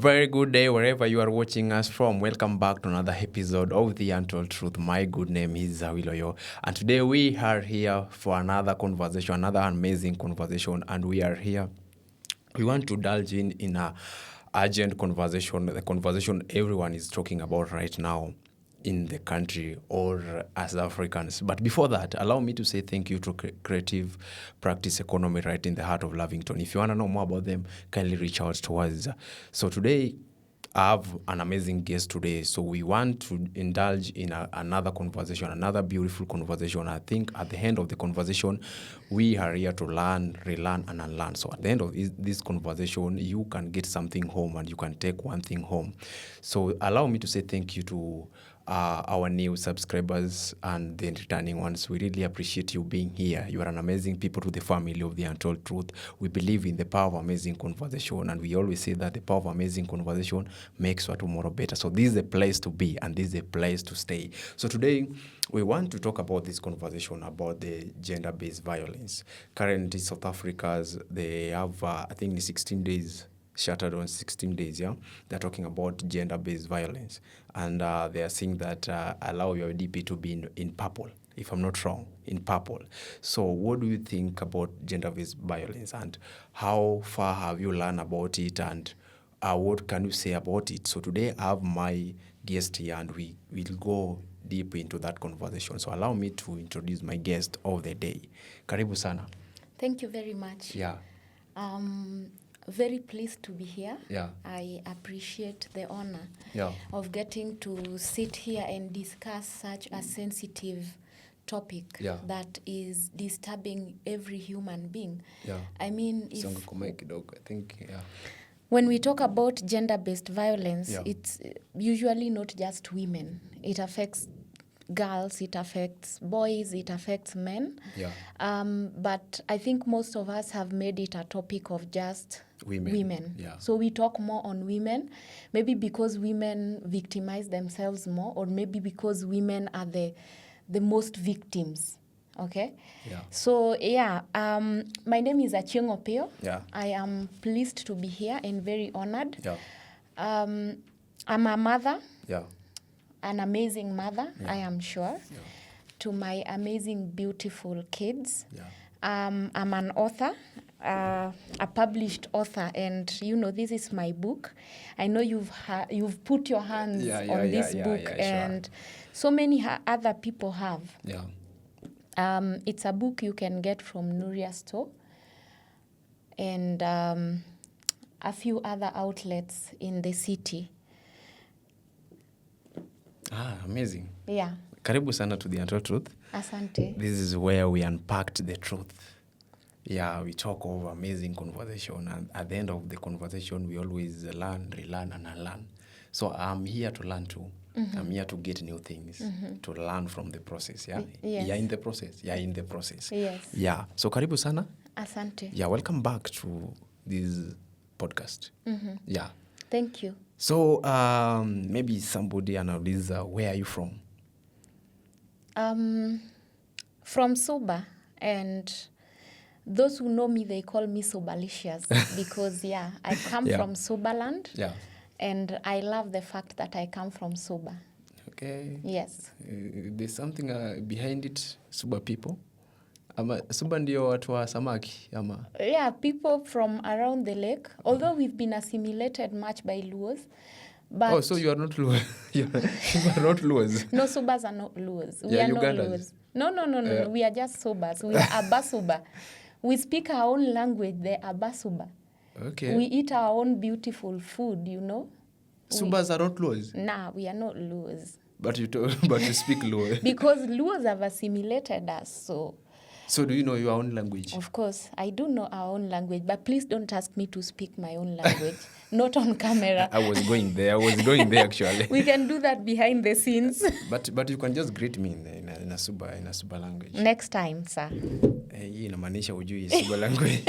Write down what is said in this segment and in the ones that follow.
very good day wherever you are watching us from. Welcome back to another episode of the Untold Truth. My good name is Zawiloyo, and today we are here for another conversation, another amazing conversation, and we are here. We want to indulge in a urgent conversation, the conversation everyone is talking about right now in the country or as Africans. But before that, allow me to say thank you to Creative Practice Economy right in the heart of Lavington. If you want to know more about them, kindly reach out to us. So today, I have an amazing guest today. So we want to indulge in another conversation, another beautiful conversation. I think at the end of the conversation, we are here to learn, relearn, and unlearn. So at the end of this conversation, you can get something home and you can take one thing home. So allow me to say thank you to our new subscribers and the returning ones. We really appreciate you being here. You are an amazing people to the family of the Untold Truth. We believe in the power of amazing conversation, and we always say that the power of amazing conversation makes our tomorrow better. So this is a place to be, and this is a place to stay. So today, we want to talk about this conversation about the gender-based violence. Currently, South Africa's, they have, I think, 16 days shattered on 16 days, yeah? They're talking about gender-based violence. And they are saying that allow your DP to be in purple, if I'm not wrong, in purple. So what do you think about gender-based violence, and how far have you learned about it, and what can you say about it? So today I have my guest here, and we will go deep into that conversation. So allow me to introduce my guest of the day. Karibu sana. Thank you very much. Yeah. Very pleased to be here. Yeah. I appreciate the honor Yeah. of getting to sit here and discuss such a sensitive topic that is disturbing every human being. Yeah. I mean, when we talk about gender-based violence, it's usually not just women. It affects girls, it affects boys, it affects men. Yeah. But I think most of us have made it a topic of just women. Yeah. So we talk more on women, maybe because women victimize themselves more, or maybe because women are the most victims. Okay? Yeah. So, my name is Achieng Opio. Yeah. I am pleased to be here and very honored. Yeah. I'm a mother. Yeah. An amazing mother, Yeah. I am sure, to my amazing, beautiful kids. Yeah. I'm an author, a published author, and this is my book. I know you've put your hands on this book, and so many other people have. Yeah. It's a book you can get from Nuria Store and a few other outlets in the city. Amazing. Yeah. Karibu sana to the Untold Truth. Asante. This is where we unpacked the truth. Yeah, we talk over amazing conversation, and at the end of the conversation, we always learn, relearn, and unlearn. So I'm here to learn too. Mm-hmm. I'm here to get new things, to learn from the process. Yeah, yes. You're in the process. You're in the process. Yes. Yeah. So karibu sana. Asante. Yeah, welcome back to this podcast. Mm-hmm. Yeah. Thank you. So maybe somebody analyze where are you from? From Soba, and those who know me, they call me Sobalicious because I come from Sobaland. Yeah. And I love the fact that I come from Soba. Okay. Yes. There's something behind it, Soba people. Soba ndio watu wa samaki ama? Yeah, people from around the lake. Although we've been assimilated much by Luos. But so you are not Luos. You are not Luos. No, Sobas are not Luos. We are Ugandans. not Luos. No. We are just Sobas. We are Abasuba. We speak our own language, the Abasuba. Okay. We eat our own beautiful food, Subas are not Luos? Nah, we are not Luos. But you speak Luo. Because Luos have assimilated us, so... So do you know your own language? Of course, I do know our own language, but please don't ask me to speak my own language. Not on camera. I was going there actually. We can do that behind the scenes. But you can just greet me in a Suba language. Next time, sir. Hii inamaanisha ujui Suba language.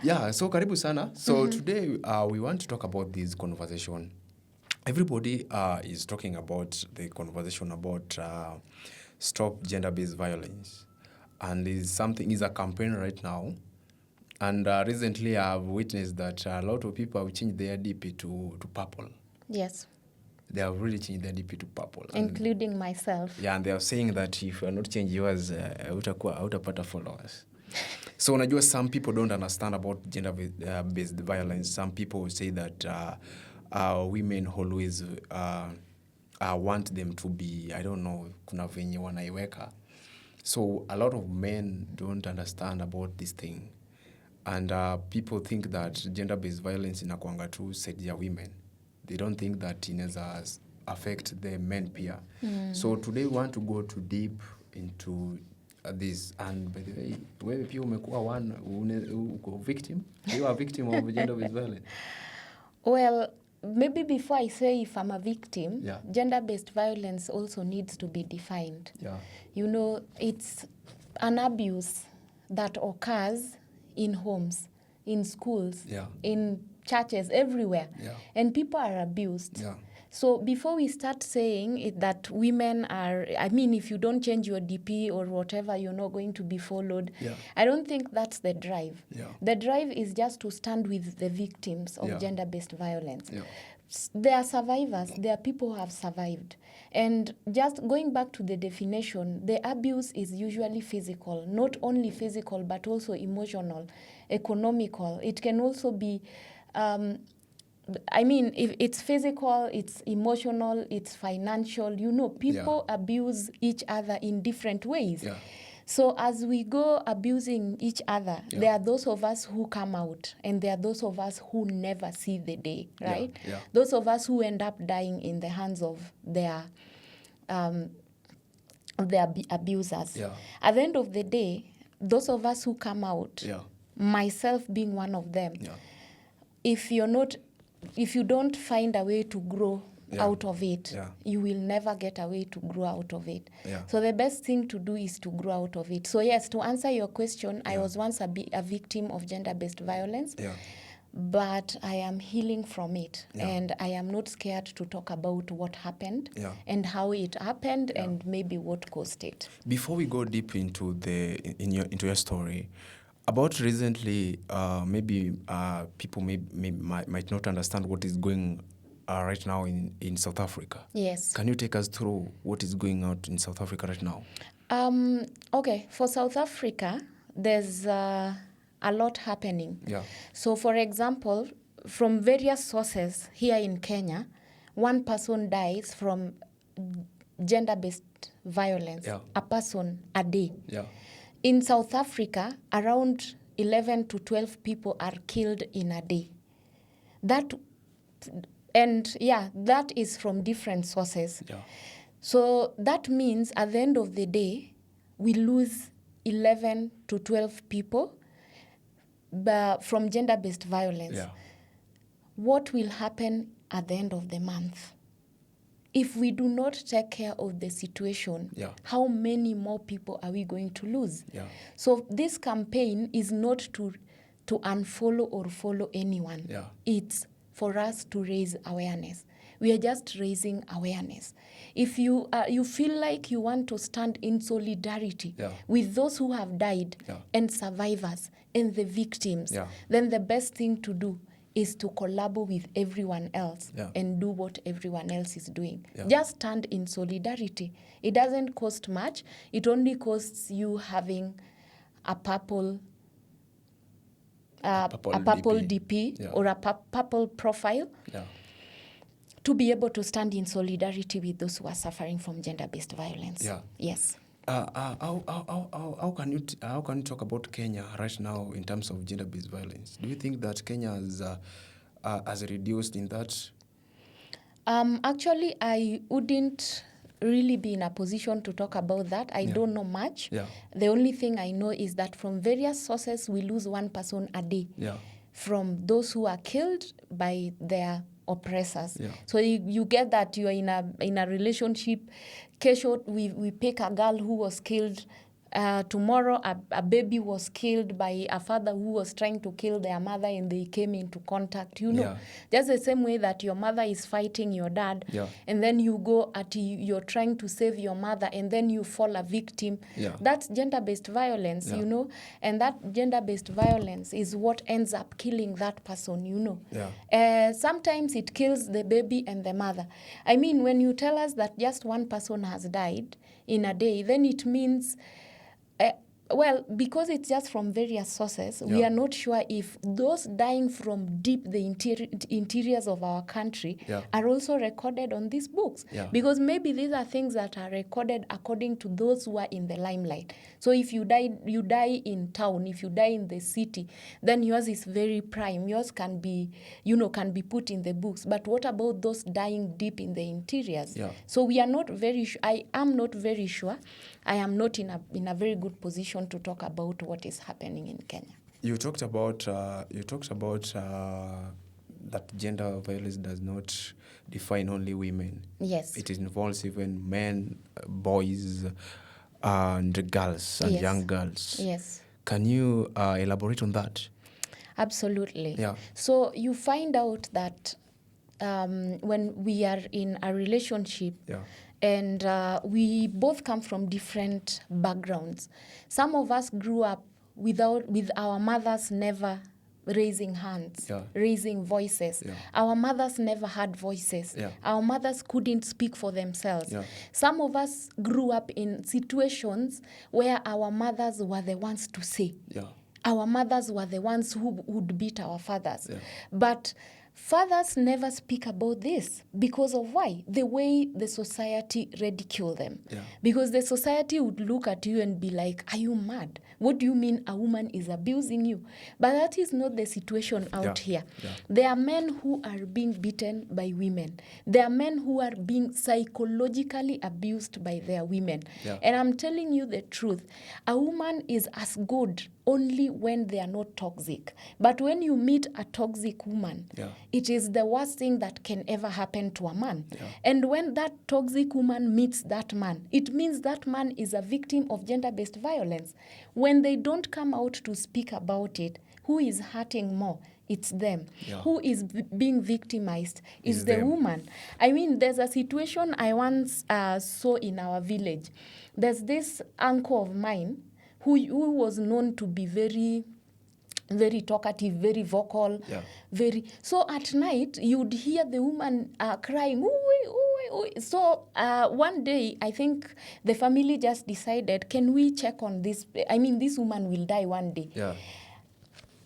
Yeah, so karibu sana. So today we want to talk about this conversation. Everybody is talking about the conversation about stop gender-based violence. And is a campaign right now And recently I've witnessed that a lot of people have changed their DP to purple. Yes. They have really changed their DP to purple. Including myself. Yeah, and they are saying that if you are not changing yours, hautapata followers. So unajua, some people don't understand about gender-based violence. Some people say that women always want them to be, I don't know, kuna venye wanaiweka. So a lot of men don't understand about this thing. And people think that gender-based violence inakuanga tu said ya women. They don't think that inaweza affect the men pia. So today we want to go too deep into this. And by the way, wewe pia umekuwa uko victim? You are a victim of gender-based violence? Well, maybe before I say if I'm a victim, gender-based violence also needs to be defined. Yeah. You know, it's an abuse that occurs in homes, in schools, in churches, everywhere. Yeah. And people are abused. Yeah. So before we start saying that women are, I mean, if you don't change your DP or whatever, you're not going to be followed. Yeah. I don't think that's the drive. Yeah. The drive is just to stand with the victims of gender-based violence. Yeah. There are survivors. There are people who have survived. And just going back to the definition, the abuse is usually physical, not only physical, but also emotional, economical. It can also be, I mean, if it's physical, it's emotional, it's financial. You know, people abuse each other in different ways. Yeah. So as we go abusing each other, there are those of us who come out, and there are those of us who never see the day, right? Yeah. Yeah. Those of us who end up dying in the hands of their abusers. Yeah. At the end of the day, those of us who come out, myself being one of them, if you don't find a way to grow out of it, you will never get a way to grow out of it. Yeah. So the best thing to do is to grow out of it. So yes, to answer your question, I was once a victim of gender-based violence, but I am healing from it, and I am not scared to talk about what happened and how it happened and maybe what caused it. Before we go deep into your story, about recently, maybe people might not understand what is going right now in South Africa. Yes. Can you take us through what is going on in South Africa right now? Okay, for South Africa, there's a lot happening. Yeah. So, for example, from various sources here in Kenya, one person dies from gender-based violence, a person a day. Yeah. In South Africa, around 11 to 12 people are killed in a day. That is from different sources. Yeah. So that means at the end of the day, we lose 11 to 12 people from gender-based violence. Yeah. What will happen at the end of the month? If we do not take care of the situation, how many more people are we going to lose? Yeah. So this campaign is not to unfollow or follow anyone. Yeah. It's for us to raise awareness. We are just raising awareness. If you feel like you want to stand in solidarity with those who have died and survivors and the victims, then the best thing to do is to collaborate with everyone else and do what everyone else is doing. Yeah. Just stand in solidarity. It doesn't cost much. It only costs you having a purple DP or a purple profile to be able to stand in solidarity with those who are suffering from gender-based violence. Yeah. Yes. How can you talk about Kenya right now in terms of gender-based violence? Do you think that Kenya has reduced in that? Actually, I wouldn't really be in a position to talk about that. I don't know much. Yeah. The only thing I know is that from various sources, we lose one person a day from those who are killed by their oppressors. Yeah. So you get that you are in a relationship. Kesho, we pick a girl who was killed Tomorrow, a baby was killed by a father who was trying to kill their mother and they came into contact, Just the same way that your mother is fighting your dad, and then you go you're trying to save your mother and then you fall a victim. That's gender-based violence, and that gender-based violence is what ends up killing that person, Sometimes it kills the baby and the mother. I mean, when you tell us that just one person has died in a day, then it means well, because it's just from various sources, we are not sure if those dying from deep the interiors of our country are also recorded on these books. Because maybe these are things that are recorded according to those who are in the limelight. So if you die in town, if you die in the city, then yours is very prime. Yours can be, can be put in the books. But what about those dying deep in the interiors? So we are not very sure. I am not very sure. I am not in a very good position to talk about what is happening in Kenya. You talked about that gender violence does not define only women. Yes. It involves even men, boys, and girls, and young girls. Yes. Can you elaborate on that? Absolutely. Yeah. So you find out that when we are in a relationship, and we both come from different backgrounds. Some of us grew up with our mothers never raising hands, raising voices. Our mothers never had voices. Our mothers couldn't speak for themselves. Some of us grew up in situations where our mothers were the ones to say. Our mothers were the ones who would beat our fathers. But fathers never speak about this because of why? The way the society ridicule them. Because the society would look at you and be like, are you mad? What do you mean a woman is abusing you? But that is not the situation out here. There are men who are being beaten by women. There are men who are being psychologically abused by their women. And I'm telling you the truth. A woman is as good only when they are not toxic. But when you meet a toxic woman, it is the worst thing that can ever happen to a man. And when that toxic woman meets that man, it means that man is a victim of gender-based violence. When they don't come out to speak about it, who is hurting more? It's them. Who is being victimized is the woman. I mean, there's a situation I once saw in our village. There's this uncle of mine who was known to be very, very talkative, very vocal, So at night, you'd hear the woman crying, ooh, ooh, ooh. So one day, I think the family just decided, can we check on this? I mean, this woman will die one day.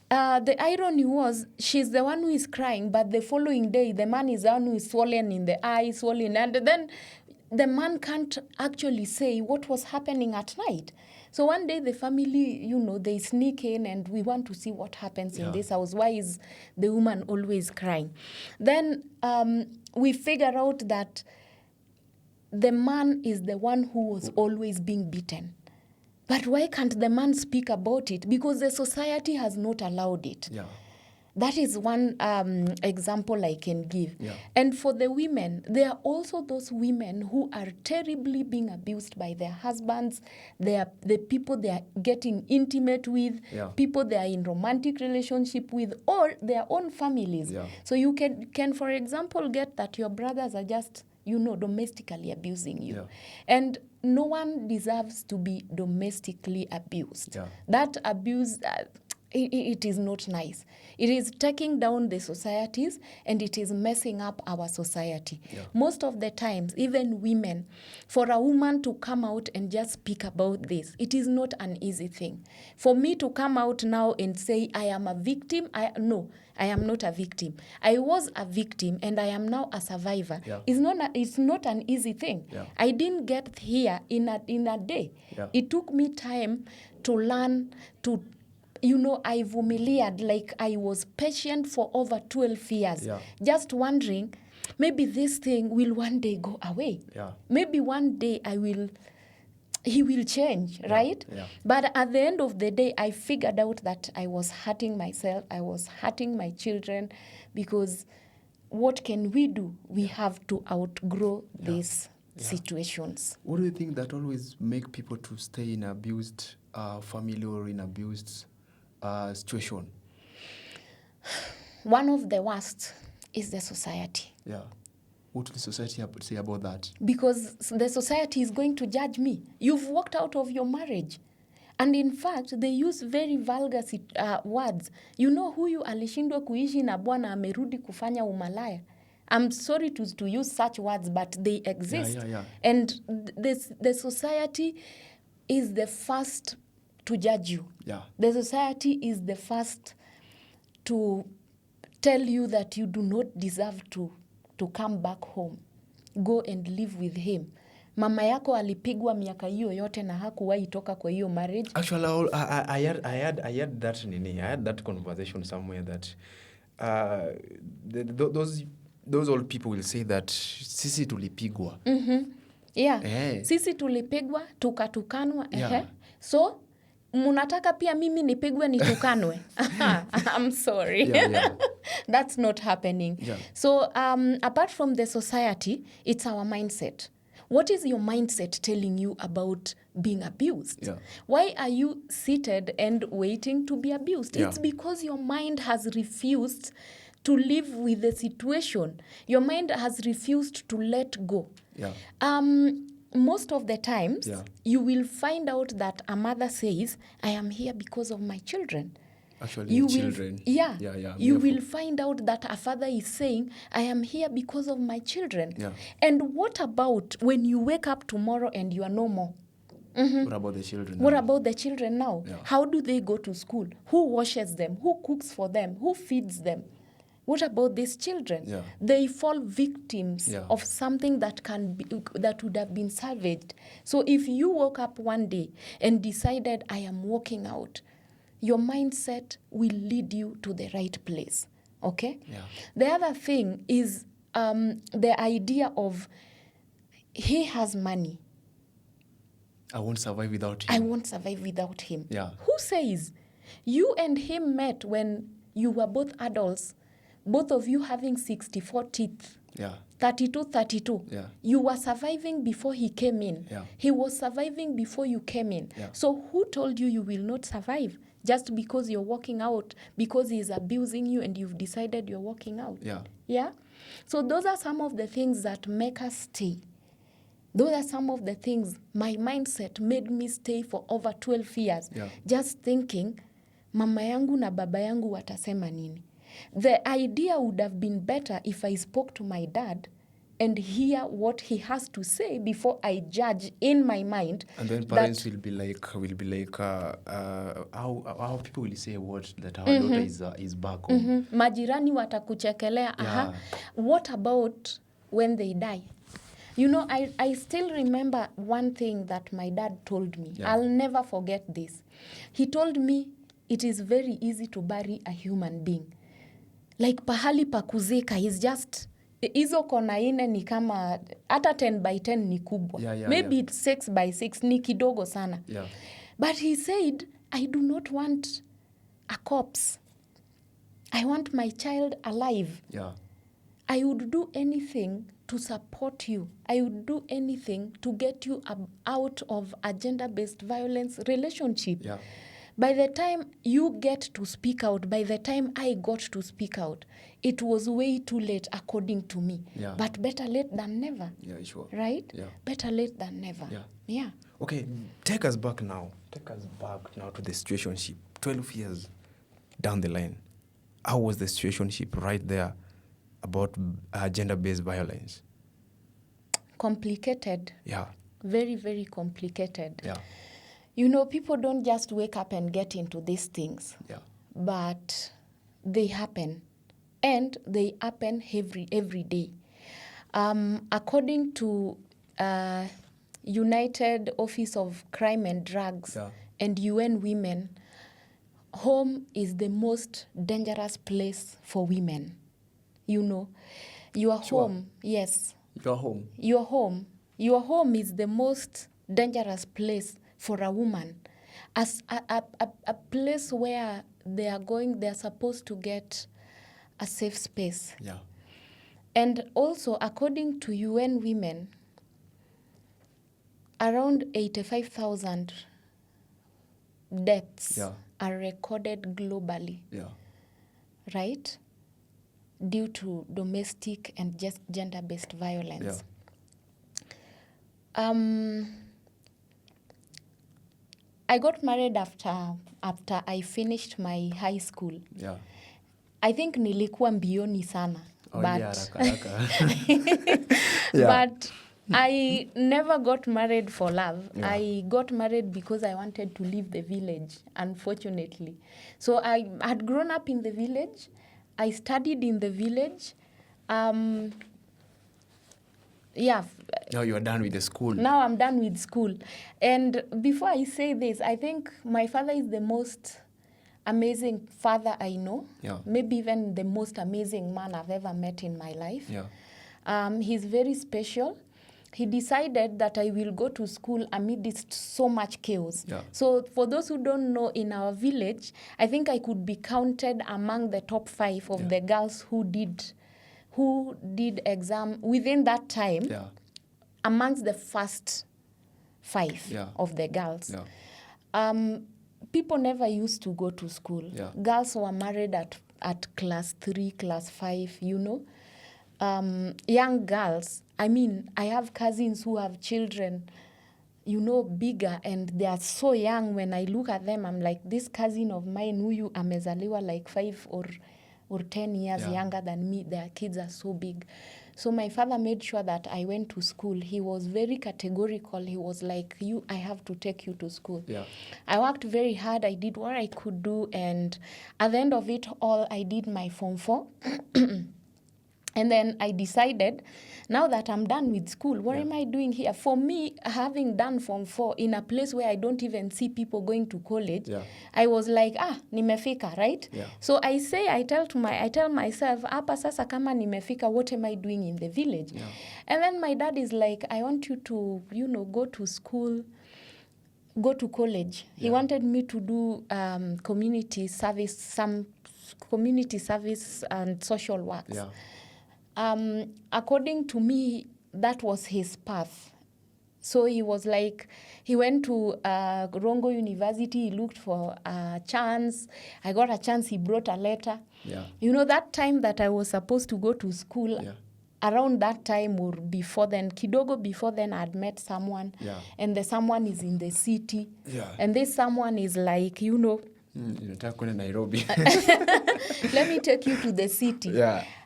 The irony was, she's the one who is crying, but the following day, the man is the one who is swollen in the eye, swollen, and then the man can't actually say what was happening at night. So one day the family, they sneak in and we want to see what happens in this house. Why is the woman always crying? Then we figure out that the man is the one who was always being beaten. But why can't the man speak about it? Because the society has not allowed it. That is one example I can give. And for the women, there are also those women who are terribly being abused by their husbands. They are the people they are getting intimate with, people they are in romantic relationship with, or their own families. So you can, for example, get that your brothers are just, domestically abusing you. And no one deserves to be domestically abused. That abuse... It is not nice. It is taking down the societies and it is messing up our society. Most of the times, even women, for a woman to come out and just speak about this, it is not an easy thing. For me to come out now and say, I am a victim, no, I am not a victim. I was a victim and I am now a survivor. It's not an easy thing. I didn't get here in a day. It took me time to learn to... I've humiliated, like I was patient for over 12 years, just wondering, maybe this thing will one day go away. Maybe one day he will change, right? But at the end of the day, I figured out that I was hurting myself, I was hurting my children, because what can we do? We have to outgrow this. situations. What do you think that always make people to stay in abused family or in abused situation? One of the worst is the society. Yeah. What does the society have to say about that? Because the society is going to judge me. You've walked out of your marriage. And in fact, they use very vulgar words. You know huyu alishindwa kuishi na bwana amerudi kufanya umalaya. I'm sorry to use such words, but they exist. Yeah. And the society is the first to judge you. Yeah. The society is the first to tell you that you do not deserve to come back home. Go and live with him. Mama yako alipigwa miaka hiyo yote na hakuwahi toka kwa hiyo marriage. Actually, I had that conversation somewhere that those old people will say that sisi tulipigwa. Yeah. Sisi tulipigwa, tukatukanwa. Yeah. So, munataka pia mimi nipigwe nitukanwe? I'm sorry. Yeah. That's not happening. Yeah. So, apart from the society, it's our mindset. What is your mindset telling you about being abused? Yeah. Why are you seated and waiting to be abused? Yeah. It's because your mind has refused to live with the situation. Your mind has refused to let go. Yeah. Most of the times, Yeah. you will find out that a mother says, I am here because of my children. Actually, You children. will, yeah. You Therefore. will find out that a father is saying, I am here because of my children. Yeah. And what about when you wake up tomorrow and you are no more? What about the children? What now? about the children now? Yeah. How do they go to school? Who washes them? Who cooks for them? Who feeds them? What about these children? Yeah. They fall victims Yeah. of something that that would have been salvaged. So if you woke up one day and decided, I am walking out, your mindset will lead you to the right place. Okay? Yeah. The other thing is the idea of he has money. I won't survive without him. I won't survive without him. Yeah. Who says? You and him met when you were both adults, both of you having 64 teeth. Yeah. 32. Yeah. You were surviving before he came in. Yeah. He was surviving before you came in. Yeah. So who told you will not survive? Just because you're walking out, because he's abusing you and you've decided you're walking out. Yeah. Yeah? So those are some of the things that make us stay. Those are some of the things my mindset made me stay for over 12 years. Yeah. Just thinking, mama yangu na baba yangu watasema nini? The idea would have been better if I spoke to my dad and hear what he has to say before I judge in my mind. And then parents will be like, how people will say what that our daughter is back home. Majirani watakuchekelea. Yeah. What about when they die? You know, I still remember one thing that my dad told me. Yeah. I'll never forget this. He told me it is very easy to bury a human being. Like pahali pa kuzika is just, hizo kona ine ni kama, hata 10 by 10 ni kubwa. Maybe it's 6 by 6 ni kidogo sana. Yeah. But he said, I do not want a corpse. I want my child alive. Yeah. I would do anything to support you. I would do anything to get you out of a gender-based violence relationship. Yeah. By the time you get to speak out, by the time I got to speak out, it was way too late according to me. Yeah. But better late than never. Yeah, sure. Right? Yeah. Better late than never. Yeah. Yeah. Okay, take us back now. Take us back now to the situationship. 12 years down the line. How was the situationship right there about gender-based violence? Complicated. Yeah. Very, very complicated. Yeah. You know, people don't just wake up and get into these things. Yeah. But they happen. And they happen every day. According to United Office of Crime and Drugs and UN Women, home is the most dangerous place for women. You know, your home, yes. Your home. Your home. Your home is the most dangerous place for a woman. As a place where they're supposed to get a safe space. Yeah. And also, according to UN Women, around 85,000 deaths are recorded globally. Right? Due to domestic and just gender-based violence. I got married after I finished my high school. I think nilikuwa mbioni sana. But I never got married for love. I got married because I wanted to leave the village, unfortunately. So I had grown up in the village. I studied in the village. Now you are done with the school. Now I'm done with school. And before I say this, I think my father is the most amazing father I know. Maybe even the most amazing man I've ever met in my life. He's very special. He decided that I will go to school amidst so much chaos. So for those who don't know, in our village, I think I could be counted among the top 5 of the girls who did exam within that time, amongst the first 5 of the girls. People never used to go to school. Girls were married at class 3, class 5, you know. Young girls, I mean, I have cousins who have children, you know, bigger, and they are so young. When I look at them, I'm like, this cousin of mine, huyu amezaliwa like 5 or 10 years younger than me. Their kids are so big. So my father made sure that I went to school. He was very categorical. He was like, I have to take you to school. I worked very hard. I did what I could do. And at the end of it all, I did my Form 4. And then I decided, now that I'm done with school, what am I doing here? For me, having done Form 4 in a place where I don't even see people going to college, I was like, nimefika, right? So I tell myself, hapa sasa kama nimefika, what am I doing in the village? And then my dad is like, I want you to, go to school, go to college. He wanted me to do community service and social works. According to me, that was his path. So he was like, he went to Rongo University, he looked for a chance. I got a chance, he brought a letter. You know, that time that I was supposed to go to school, around that time or before then, kidogo before then, I had met someone. And the someone is in the city. And this someone is like, Nairobi. Let me take you to the city.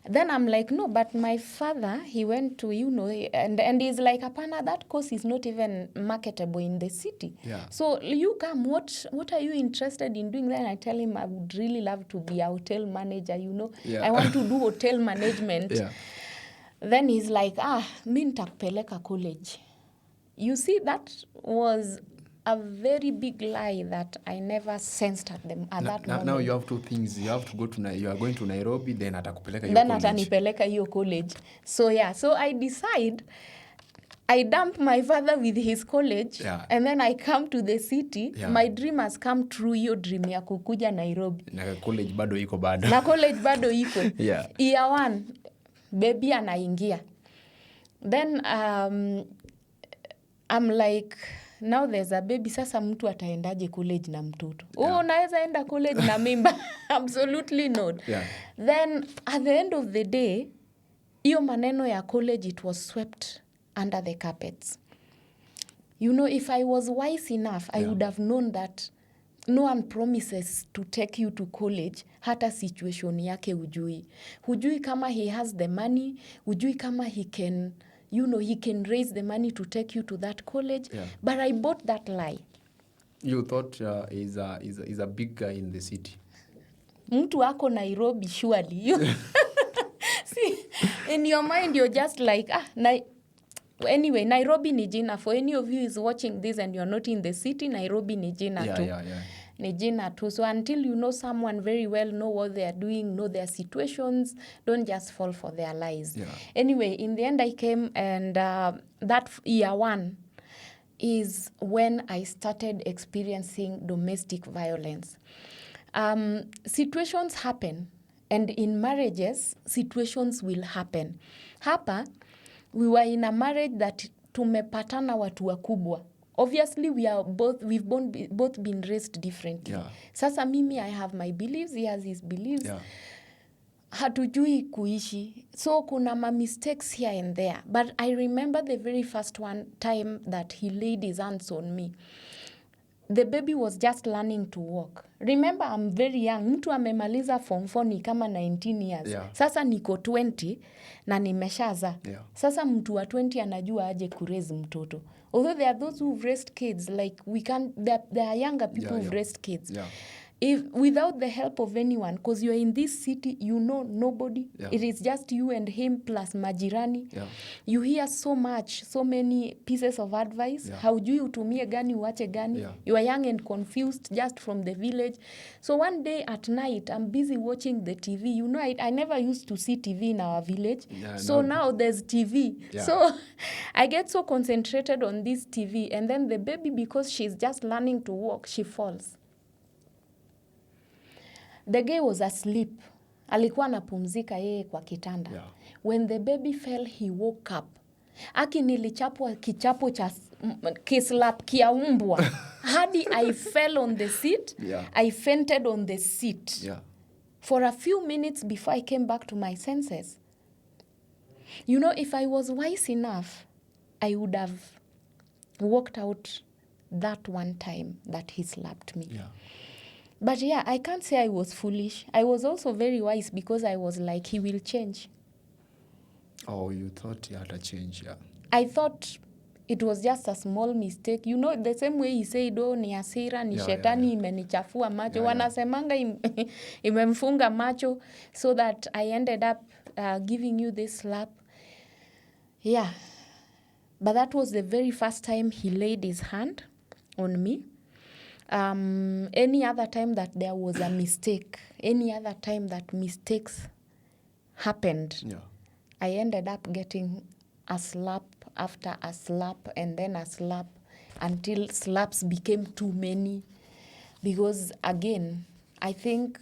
Then I'm like, no, but my father, he went to, and he's like, apana, that course is not even marketable in the city. So you come, what are you interested in doing? Then I tell him I would really love to be a hotel manager, I want to do hotel management. Then he's like, mi nitakupeleka college. You see, that was a very big lie that I never sensed at that moment. Now you have two things. You have to go you are going to Nairobi, then atakupeleka hiyo college. Then atanipeleka hiyo college. So I decide, I dump my father with his college, and then I come to the city. My dream has come true, hiyo dream ya kukuja Nairobi. Na college bado iko bado. Year 1, baby anaingia. Then I'm like, now there's a baby, sasa mtu ataendaje college na mtoto? Unaweza enda college na mimba? Absolutely not. Then at the end of the day, hiyo maneno ya college, it was swept under the carpets. If I was wise enough, I would have known that no one promises to take you to college, hata situation yake hujui kama he has the money, hujui kama he can, he can raise the money to take you to that college. But I bought that lie. You thought he's a big guy in the city. Mtu ako Nairobi, surely. See, in your mind, you're just like, anyway, Nairobi ni jina. For any of you who is watching this and you're not in the city, Nairobi ni jina too. Ni jina too. So until you know someone very well, know what they are doing, know their situations, don't just fall for their lies. Anyway, in the end, I came, and that year 1 is when I started experiencing domestic violence. Situations happen, and in marriages, situations will happen. Hapa, we were in a marriage that tumepatana watu wakubwa. Obviously we've both been raised differently. Yeah. Sasa mimi I have my beliefs, he has his beliefs. Yeah. Hatujui kuishi. So kuna ma mistakes here and there. But I remember the very first one time that he laid his hands on me. The baby was just learning to walk. Remember, I'm very young. Mtu amemaliza form 4 ni kama 19 years. Yeah. Sasa niko 20 na nimeshaza. Yeah. Sasa mtu wa 20 anajua aje kuraise mtoto. Although there are those who've raised kids, like there are younger people who've raised kids. Yeah. If without the help of anyone, because you're in this city, you know nobody. Yeah. It is just you and him plus majirani. Yeah. You hear so many pieces of advice. Yeah. Haujui utumie gani, uache gani. Yeah. You are young and confused just from the village. So one day at night, I'm busy watching the TV. You know, I never used to see TV in our village. Yeah, so now there's TV. Yeah. So I get so concentrated on this TV. And then the baby, because she's just learning to walk, she falls. The guy was asleep. Alikuwa anapumzika yeye kwa kitanda. Yeah. When the baby fell, he woke up. Aki nilichapwa kichapo cha kislap kia umbwa. Hadi I fell on the seat. Yeah. I fainted on the seat. Yeah. For a few minutes before I came back to my senses. You know, if I was wise enough, I would have walked out that one time that he slapped me. Yeah. But yeah, I can't say I was foolish. I was also very wise because I was like, he will change. Oh, you thought he had a change, yeah. I thought it was just a small mistake. You know, the same way he said, oh, ni hasira, ni shetani, imenichafua macho. Wanasemanga imemfunga macho, so that I ended up giving you this slap. Yeah. But that was the very first time he laid his hand on me. Any other time that there was a mistake, any other time that mistakes happened, Yeah. I ended up getting a slap after a slap and then a slap until slaps became too many. Because again, I think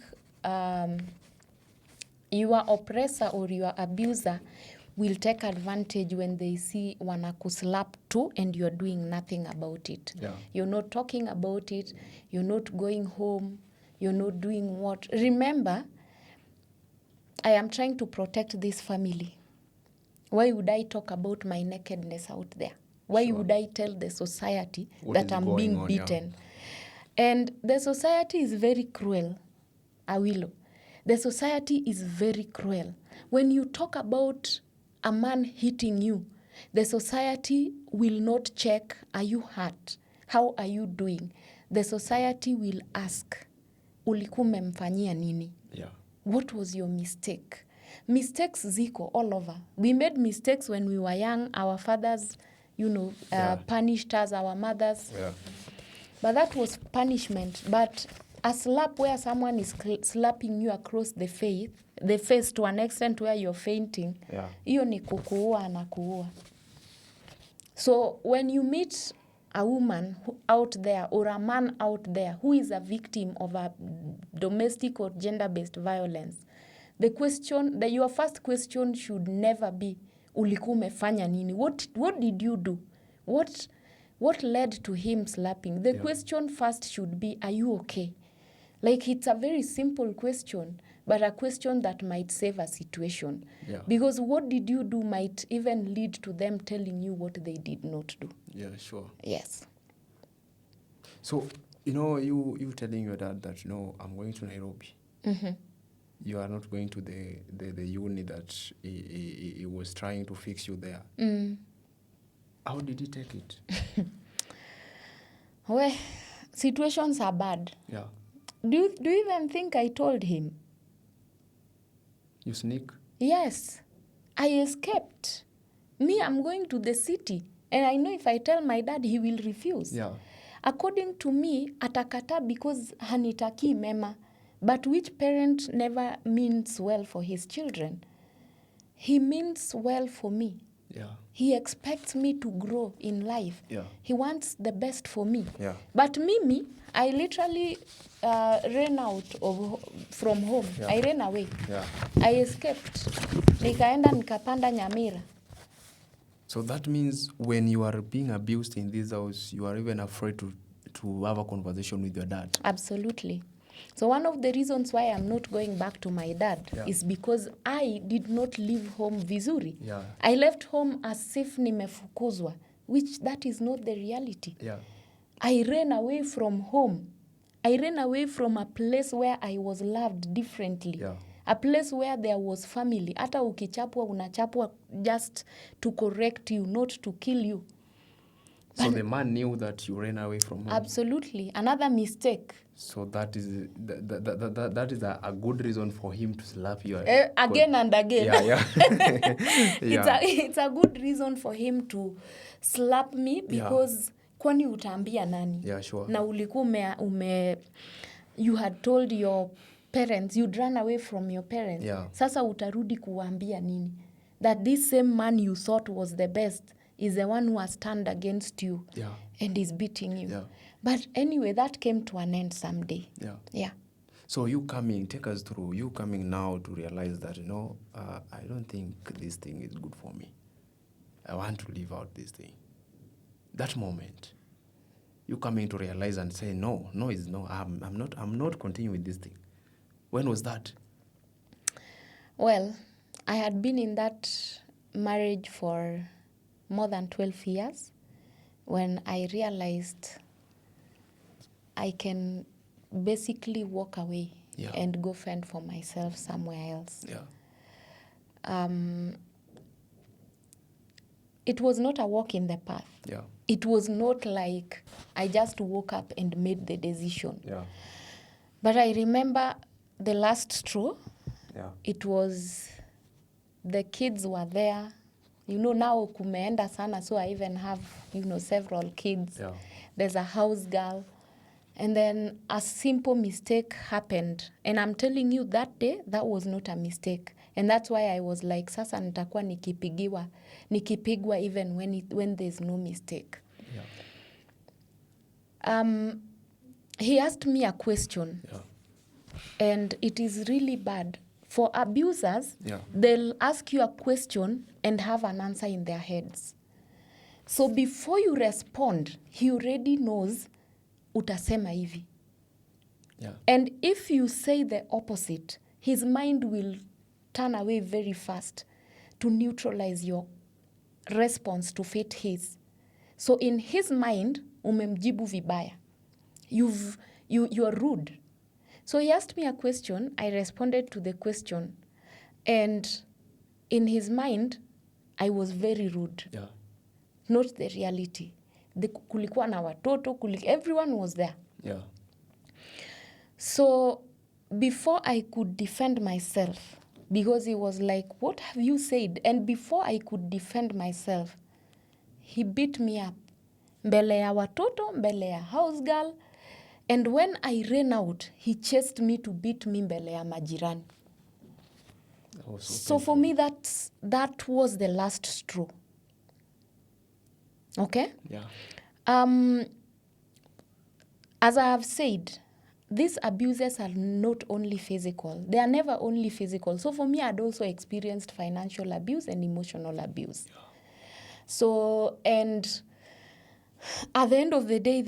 your oppressor or your abuser will take advantage when they see wanakuslap too and you're doing nothing about it. Yeah. You're not talking about it. You're not going home. You're not doing what. Remember, I am trying to protect this family. Why would I talk about my nakedness out there? Why would I tell the society that I'm being beaten? Yeah. And the society is very cruel, Awilo. The society is very cruel. When you talk about a man hitting you, the society will not check, are you hurt? How are you doing? The society will ask, ulikuwa umemfanyia nini? Yeah. What was your mistake? Mistakes ziko all over. We made mistakes when we were young. Our fathers, punished us, our mothers. Yeah. But that was punishment. But a slap where someone is slapping you across the face to an extent where you're fainting, hiyo ni kukuua anakuua. So when you meet a woman out there or a man out there who is a victim of a domestic or gender-based violence, your first question should never be, ulikuwa umefanya nini? What did you do? What led to him slapping? The question first should be, are you okay? Like, it's a very simple question, but a question that might save a situation. Yeah. Because what did you do might even lead to them telling you what they did not do. Yeah, sure. Yes. So, you telling your dad that, I'm going to Nairobi. Mm-hmm. You are not going to the uni that he was trying to fix you there. Mm. How did he take it? Well, situations are bad. Yeah. Do you even think I told him? You sneak? Yes. I escaped. Me, I'm going to the city. And I know if I tell my dad, he will refuse. Yeah. According to me, atakata because hanitaki mema. But which parent never means well for his children? He means well for me. Yeah. He expects me to grow in life. Yeah. He wants the best for me. Yeah. But Mimi, I literally ran out from home. Yeah. I ran away. Yeah. I escaped. Nikaenda nikapanda Nyamira. So that means when you are being abused in this house, you are even afraid to have a conversation with your dad. Absolutely. So one of the reasons why I'm not going back to my dad is because I did not leave home vizuri. Yeah. I left home as if nimefukuzwa, which that is not the reality. Yeah. I ran away from home. I ran away from a place where I was loved differently. Yeah. A place where there was family. Hata ukichapwa unachapwa just to correct you, not to kill you. So the man knew that you ran away from home? Absolutely. Another mistake. So that is a good reason for him to slap you again and again. Yeah. It's a good reason for him to slap me because kwani utaambia nani? Yeah, sure. Na ulikuwa you had told your parents, you'd run away from your parents. Yeah. Sasa utarudi kuwaambia nini? That this same man you thought was the best is the one who has turned against you and is beating you. Yeah. But anyway, that came to an end someday. Yeah. So take us through, you coming now to realize that, I don't think this thing is good for me. I want to leave out this thing. That moment, you coming to realize and say, no, I'm not continuing with this thing. When was that? Well, I had been in that marriage for more than 12 years when I realized I can basically walk away and go fend for myself somewhere else. Yeah. It was not a walk in the path. Yeah. It was not like I just woke up and made the decision. Yeah. But I remember the last straw. Yeah. It was the kids were there. Now kumeenda sana, so I even have, several kids. Yeah. There's a house girl. And then a simple mistake happened. And I'm telling you, that day, that was not a mistake. And that's why I was like, sasa nitakuwa nikipigwa even when there's no mistake. Yeah. He asked me a question. Yeah. And it is really bad. For abusers, Yeah. they'll ask you a question and have an answer in their heads. So before you respond, he already knows utasema hivi. Yeah. And if you say the opposite, his mind will turn away very fast to neutralize your response to fit his. So in his mind, umemjibu vibaya. You are rude. So he asked me a question, I responded to the question, and in his mind, I was very rude. Yeah. Not the reality. Kulikuwa na watoto, everyone was there. Yeah. So before I could defend myself, because he was like, what have you said? And before I could defend myself, he beat me up. Mbele ya watoto, mbele ya house girl. And when I ran out, he chased me to beat me mbele ya majirani. So for me, that was the last straw. Okay? Yeah. As I have said, these abuses are not only physical. They are never only physical. So for me, I'd also experienced financial abuse and emotional abuse. Yeah. So, and at the end of the day,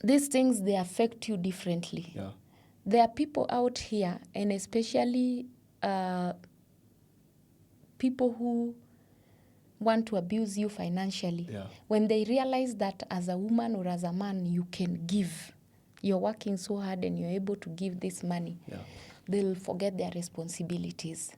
these things, they affect you differently. Yeah. There are people out here, and especially people who want to abuse you financially. Yeah. When they realize that as a woman or as a man, you can give, you're working so hard and you're able to give this money, they'll forget their responsibilities.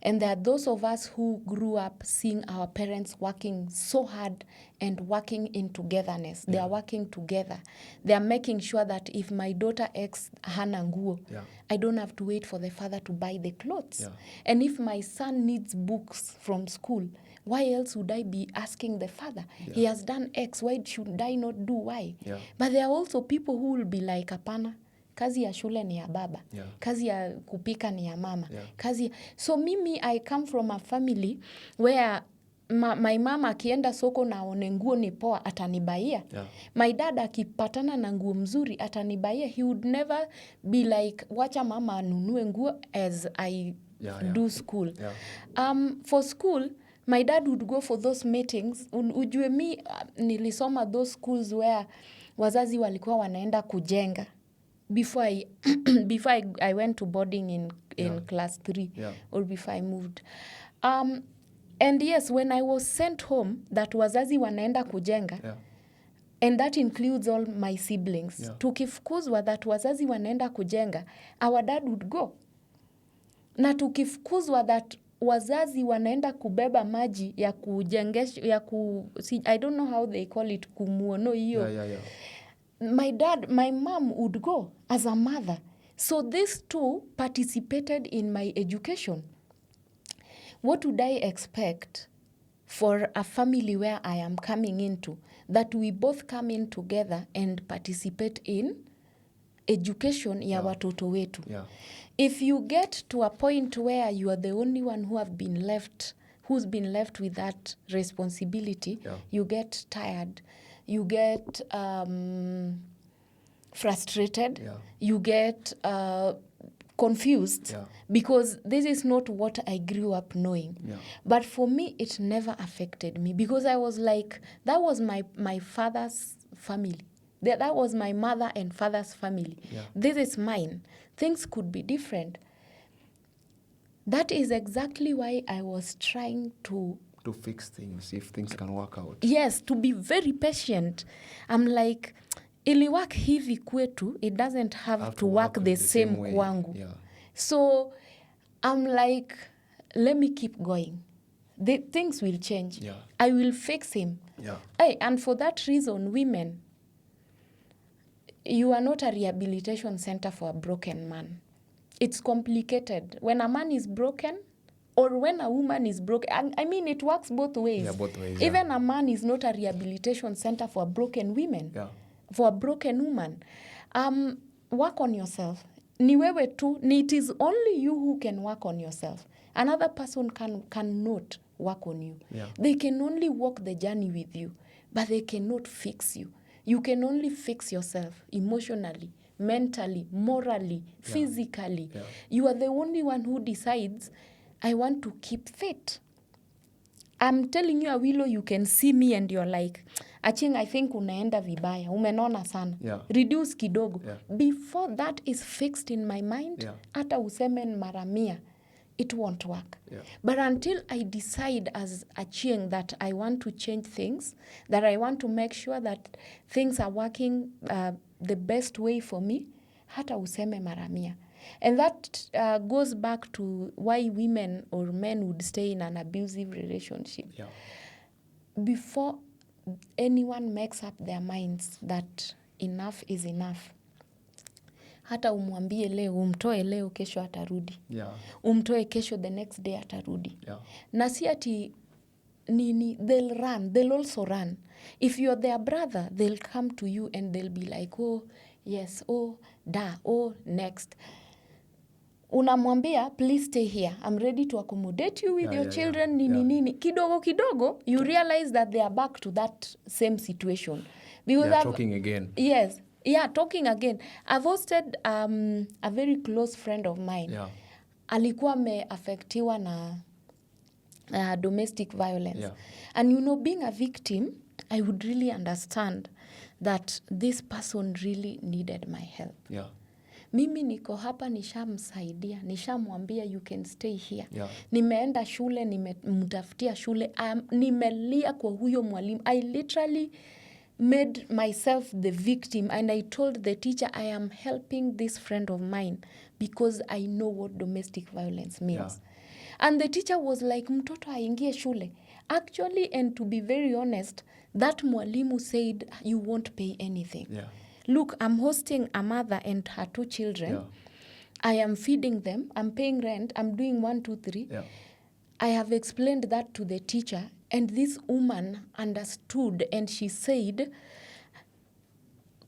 And there are those of us who grew up seeing our parents working so hard and working in togetherness. They are working together. They are making sure that if my daughter X hana nguo, I don't have to wait for the father to buy the clothes. Yeah. And if my son needs books from school, why else would I be asking the father? Yeah. He has done X, why should I not do Y? Yeah. But there are also people who will be like, apana, kazi ya shule ni ya baba. Yeah. Kazi ya kupika ni ya mama. Yeah. So mimi, I come from a family where my mama akienda soko na aone nguo ni poa atanibaia. Yeah. My dad akipatana na nguo mzuri atanibaia. He would never be like, wacha mama anunue nguo as I do school. Yeah. For school, my dad would go for those meetings. Ujue mi nilisoma those schools where wazazi walikuwa wanaenda kujenga. Before I went to boarding in class 3 or before I moved. And yes, when I was sent home, that wazazi wanaenda kujenga, and that includes all my siblings. Tukifukuzwa that wazazi wanaenda kujenga, our dad would go. Na tukifukuzwa that wazazi wanaenda kubeba maji ya kujengesha, I don't know how they call it, kumuono hiyo. My mom would go as a mother. So these two participated in my education. What would I expect for a family where I am coming into, that we both come in together and participate in education ya watoto wetu? If you get to a point where you are the only one who's been left with that responsibility, you get tired, you get frustrated, you get confused, because this is not what I grew up knowing. But for me, it never affected me, because I was like, that was my father's family. That was my mother and father's family. This is mine. Things could be different. That is exactly why I was trying to fix things, if things can work out. Yes, to be very patient. I'm like, ili work hivi kwetu, it doesn't have to work the same kwangu. So I'm like, let me keep going. The things will change. I will fix him. And for that reason, women, you are not a rehabilitation center for a broken man. It's complicated. When a man is broken, or when a woman is broken, I mean, it works both ways. Both ways. Even a man is not a rehabilitation center for a broken women. For a broken woman. Work on yourself. Ni wewe tu, it is only you who can work on yourself. Another person cannot work on you. They can only walk the journey with you, but they cannot fix you. You can only fix yourself emotionally, mentally, morally, physically. You are the only one who decides, I want to keep fit. I'm telling you, Awilo, you can see me and you're like, Aching, I think unaenda vibaya, umenona sana. Reduce kidogo. Before that is fixed in my mind, hata useme mara mia, it won't work. But until I decide as Aching that I want to change things, that I want to make sure that things are working the best way for me, hata useme mara mia. And that goes back to why women or men would stay in an abusive relationship. Before anyone makes up their minds that enough is enough, hata umwambie leo, umtoe leo, kesho atarudi. Umtoe kesho, the next day atarudi. Na si ati nini, they'll also run. If you're their brother, they'll come to you and they'll be like, oh, yes, oh, oh, next. Unamwambia, please stay here. I'm ready to accommodate you with your children. Nini. Kidogo, you realize that they are back to that same situation. Because they're talking again. Yes. Yeah, talking again. I've hosted a very close friend of mine. Alikuwa ameaffectiwa na domestic violence. And you know, being a victim, I would really understand that this person really needed my help. Mimi niko hapa, nishamsaidia, nishamwambia you can stay here. Nimeenda shule, nimemtafutia shule, nimelia kwa huyo mwalimu. I literally made myself the victim, and I told the teacher I am helping this friend of mine because I know what domestic violence means. And the teacher was like, mtoto aingie shule. Actually, and to be very honest, that mwalimu said you won't pay anything. Look, I'm hosting a mother and her 2 children. I am feeding them. I'm paying rent. I'm doing 1, 2, 3. I have explained that to the teacher, and this woman understood, and she said,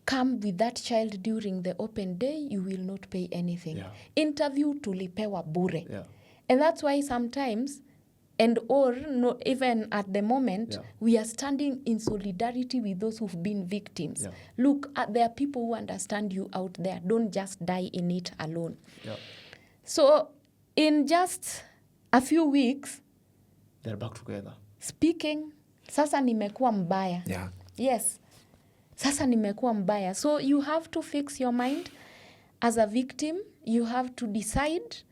come with that child during the open day, you will not pay anything. Interview tulipewa bure. And that's why sometimes, and or no, even at the moment, we are standing in solidarity with those who've been victims. Look, there are people who understand you out there. Don't just die in it alone. So in just a few weeks, they're back together. Speaking, sasa nimekuwa mbaya. Yeah. Yes. Sasa nimekuwa mbaya. So you have to fix your mind as a victim. You have to decide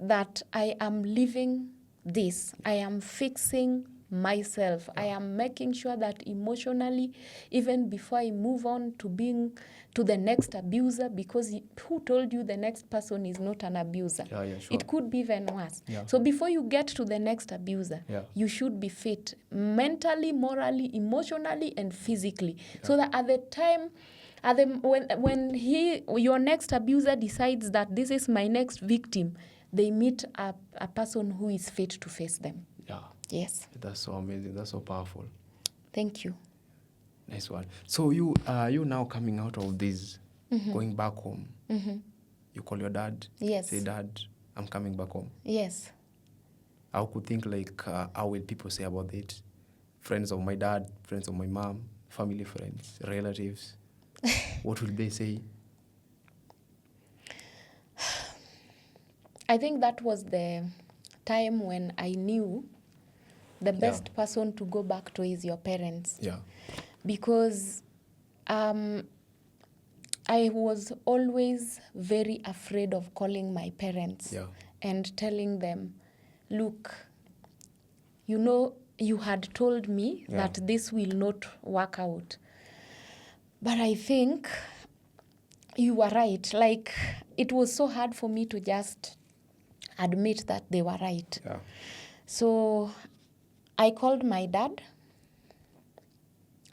that I am living this. I am fixing myself. I am making sure that emotionally, even before I move on to being to the next abuser, because who told you the next person is not an abuser? Yeah, sure. It could be even worse. Yeah. So before you get to the next abuser, you should be fit mentally, morally, emotionally, and physically. So that at the time, when your next abuser decides that this is my next victim, they meet a person who is fit to face them. Yeah. Yes. That's so amazing. That's so powerful. Thank you. Nice one. So you now coming out of this, going back home. Mm-hmm. You call your dad. Yes. Say, Dad, I'm coming back home. Yes. I could think like, how will people say about it? Friends of my dad, friends of my mom, family friends, relatives. What will they say? I think that was the time when I knew the best person to go back to is your parents. Yeah. Because I was always very afraid of calling my parents and telling them, look, you had told me that this will not work out. But I think you were right. Like, it was so hard for me to just admit that they were right. Yeah. So I called my dad.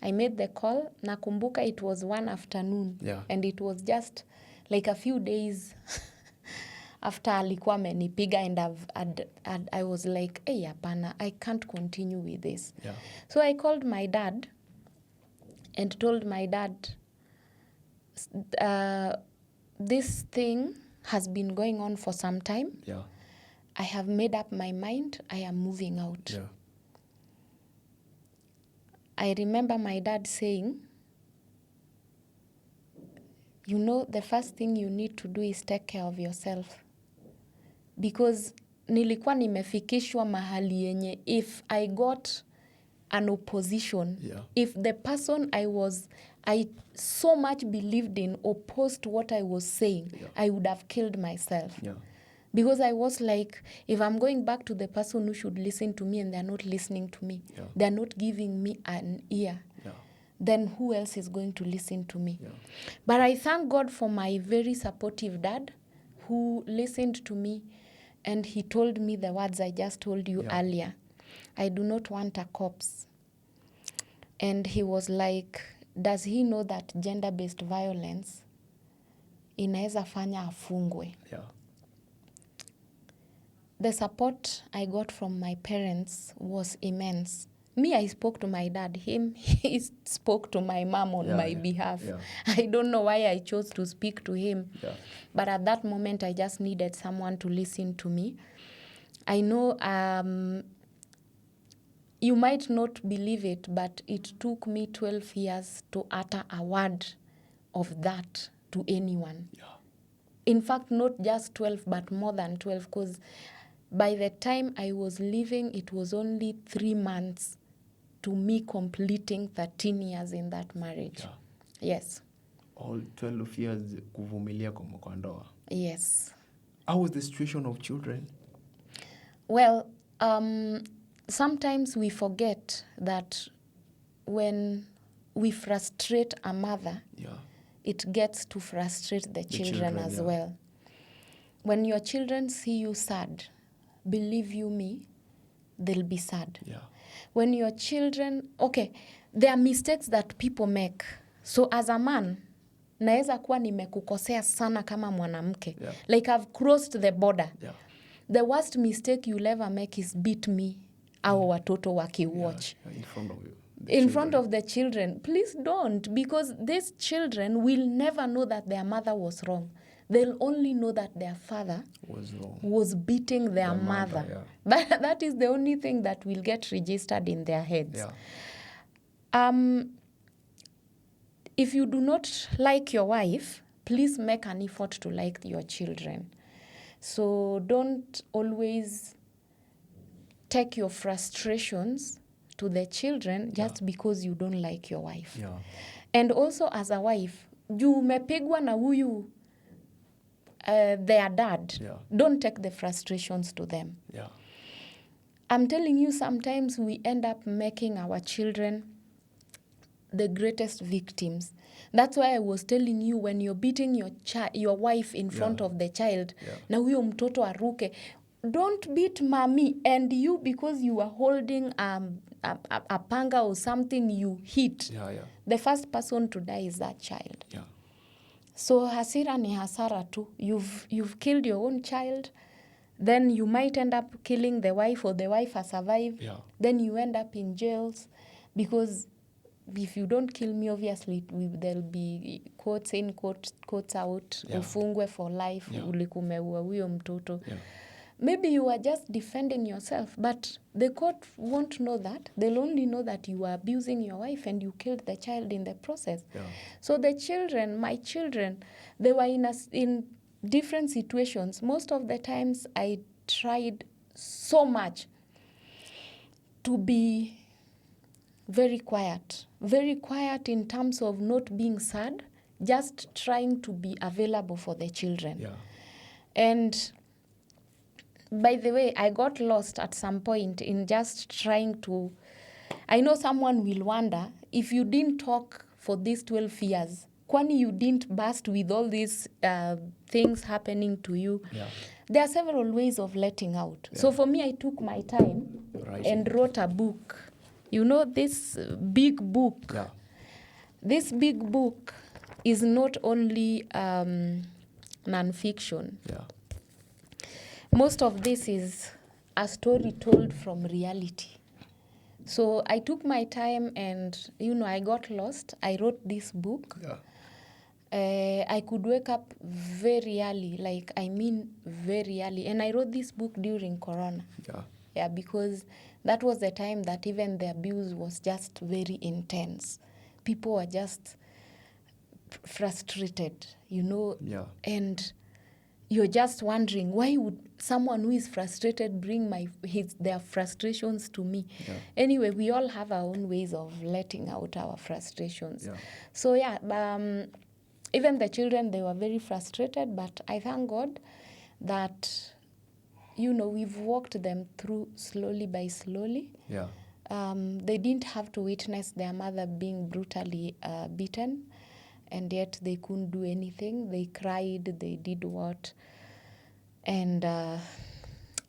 I made the call. Nakumbuka it was one afternoon. Yeah. And it was just like a few days after alikuwa amenipiga, and I was like, hey, hapana, I can't continue with this. Yeah. So I called my dad and told my dad, this thing has been going on for some time. Yeah. I have made up my mind. I am moving out. Yeah. I remember my dad saying, the first thing you need to do is take care of yourself. Because nilikuwa nimefikishwa mahali yenye, if I got an opposition, if the person I so much believed in opposed what I was saying, I would have killed myself. Yeah. Because I was like, if I'm going back to the person who should listen to me and they're not listening to me, they're not giving me an ear, then who else is going to listen to me? Yeah. But I thank God for my very supportive dad who listened to me, and he told me the words I just told you earlier. I do not want a corpse. And he was like, does he know that gender-based violence inaweza fanya afungwe? Yeah. The support I got from my parents was immense. Me, I spoke to my dad. He spoke to my mom on my behalf. Yeah. I don't know why I chose to speak to him. Yeah. But at that moment, I just needed someone to listen to me. I know you might not believe it, but it took me 12 years to utter a word of that to anyone. Yeah. In fact, not just 12, but more than 12, because by the time I was leaving, it was only 3 months to me completing 13 years in that marriage. Yeah. Yes. All 12 years kuvumilia kwa ndoa. Yes. How was the situation of children? Well, sometimes we forget that when we frustrate a mother, it gets to frustrate the children as well. When your children see you sad, believe you me, they'll be sad. Yeah. When your children, there are mistakes that people make. So as a man, naeza kuwa nimekukosea sana kama mwanamke. Yeah. Like I've crossed the border. Yeah. The worst mistake you'll ever make is beat me au watoto wakiwatch. Yeah, in front of you. In front of the children. Please don't, because these children will never know that their mother was wrong. They'll only know that their father was beating their mother. Yeah. That is the only thing that will get registered in their heads. Yeah. If you do not like your wife, please make an effort to like your children. So don't always take your frustrations to the children just because you don't like your wife. Yeah. And also as a wife, you umepigwa na huyu their dad. Yeah. Don't take the frustrations to them. Yeah. I'm telling you, sometimes we end up making our children the greatest victims. That's why I was telling you, when you're beating your wife in front of the child, na huyo mtoto aruke, don't beat mommy, and you, because you are holding a panga or something, you hit. The first person to die is that child. Yeah. So hasira ni hasara tu. You've killed your own child. Then you might end up killing the wife, or the wife has survived. Yeah. Then you end up in jails, because if you don't kill me, obviously there'll be quotes in, quotes out, ufungwe for life, ulikumeua huyo mtoto. Maybe you are just defending yourself, but the court won't know that. They'll only know that you are abusing your wife and you killed the child in the process. So the children, my children, they were in different situations. Most of the times I tried so much to be very quiet in terms of not being sad, just trying to be available for the children. And by the way, I got lost at some point in just trying to... I know someone will wonder, if you didn't talk for these 12 years, kwani you didn't burst with all these things happening to you? There are several ways of letting out. So for me, I took my time and wrote a book. You know, this big book. This big book is not only non-fiction. Most of this is a story told from reality. So I took my time and, I got lost. I wrote this book. I could wake up very early, very early. And I wrote this book during Corona. Because that was the time that even the abuse was just very intense. People were just frustrated, and you're just wondering, why would someone who is frustrated bring their frustrations to me? Anyway, we all have our own ways of letting out our frustrations. So even the children, they were very frustrated, but I thank God that, we've walked them through slowly by slowly. They didn't have to witness their mother being brutally beaten, and yet they couldn't do anything. They cried, they did what, and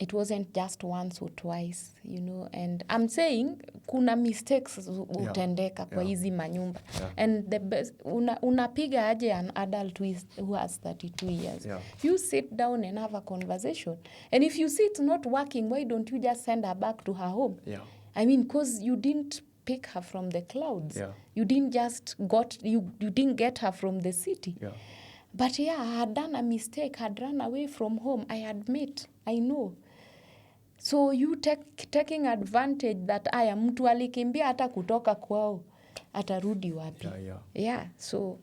it wasn't just once or twice, and I'm saying kuna mistakes utendeka kwa hizi manyumba. And the best, unapiga aje an adult who has 32 years. You sit down and have a conversation. And if you see it's not working, why don't you just send her back to her home? I mean, because you didn't pick her from the clouds. You didn't just you didn't get her from the city. But I had done a mistake, had run away from home. I admit, I know. So you taking advantage that mtu alikimbia hata kutoka kwao, atarudi wapi? So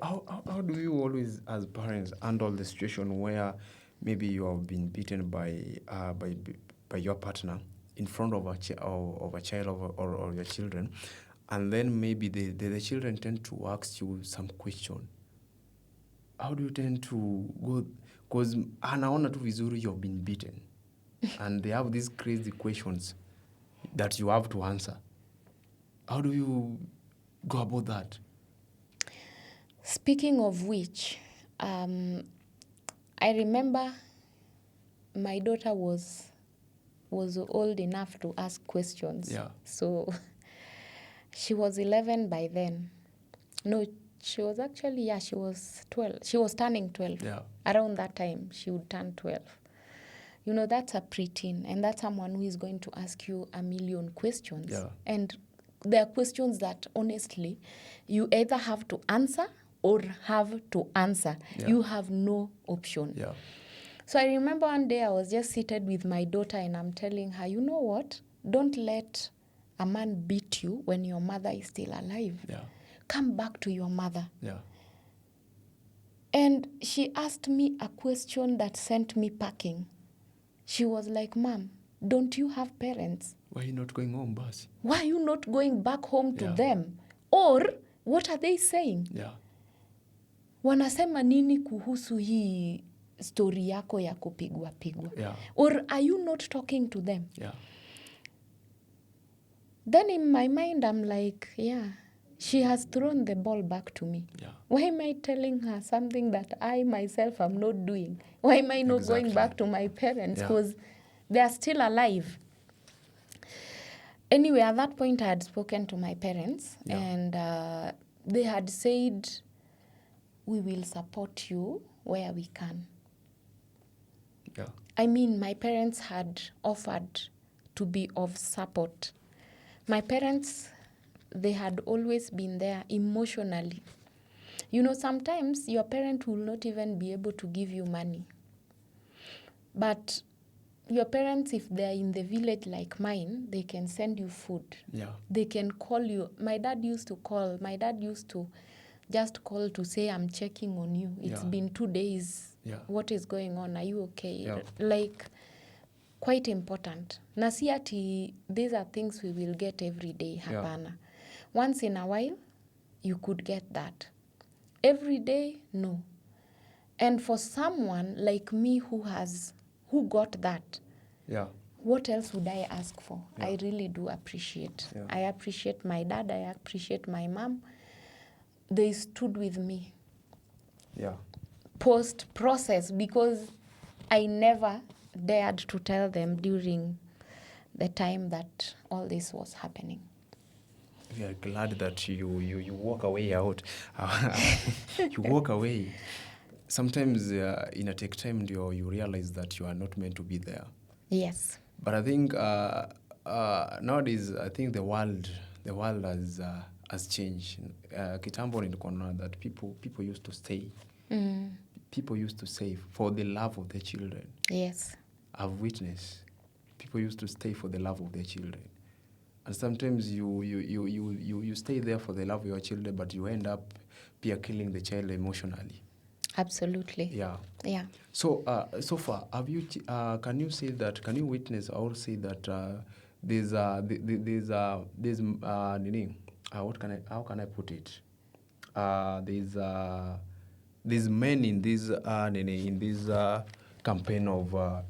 how do you always, as parents, handle the situation where maybe you have been beaten by your partner in front of a child or your children, and then maybe the children tend to ask you some question? How do you tend to go? Because anaona tu vizuri you've been beaten, and they have these crazy questions that you have to answer. How do you go about that? Speaking of which, I remember my daughter was old enough to ask questions. So she was 11 by then. No, she was actually, she was 12. She was turning 12. Around that time, she would turn 12. That's a preteen, and that's someone who is going to ask you a million questions. And there are questions that, honestly, you either have to answer or have to answer. You have no option. So I remember one day I was just seated with my daughter and I'm telling her, you know what? Don't let a man beat you when your mother is still alive. Come back to your mother. And she asked me a question that sent me packing. She was like, Mom, don't you have parents? Why are you not going home, boss? Why are you not going back home to them? Or what are they saying? Yeah. Wanasema nini kuhusu hii story yako ya kupigwa pigwa? Yeah. Or are you not talking to them? Yeah. Then in my mind, I'm like, yeah, she has thrown the ball back to me. Yeah. Why am I telling her something that I myself am not doing? Why am I not going back to my parents? Because they are still alive. Anyway, at that point, I had spoken to my parents, and they had said, we will support you where we can. Yeah. I mean, my parents had offered to be of support. My parents, they had always been there emotionally. You know, sometimes your parent will not even be able to give you money. But your parents, if they're in the village like mine, they can send you food. Yeah. They can call you. My dad used to call. My dad used to just call to say, I'm checking on you. It's been 2 days. Yeah. What is going on? Are you okay? Yeah. Like, quite important. Na si ati these are things we will get every day. Hapana. Once in a while, you could get that. Every day, no. And for someone like me who got that, what else would I ask for? I really do appreciate. I appreciate my dad. I appreciate my mom. They stood with me. Post-process, because I never dared to tell them during the time that all this was happening. We are glad that you walk away out. You walk away. Sometimes in take time you realize that you are not meant to be there. Yes. But I think nowadays, I think the world has changed. Kitambo nilikuwa that people used to stay. People used to save for the love of their children. Yes. I've witnessed people used to stay for the love of their children. And sometimes you stay there for the love of your children, but you end up killing the child emotionally. Absolutely. Yeah. Yeah. So so far, have you? Can you say that? Can you witness or say that there's how can I put it? There's men in this campaign of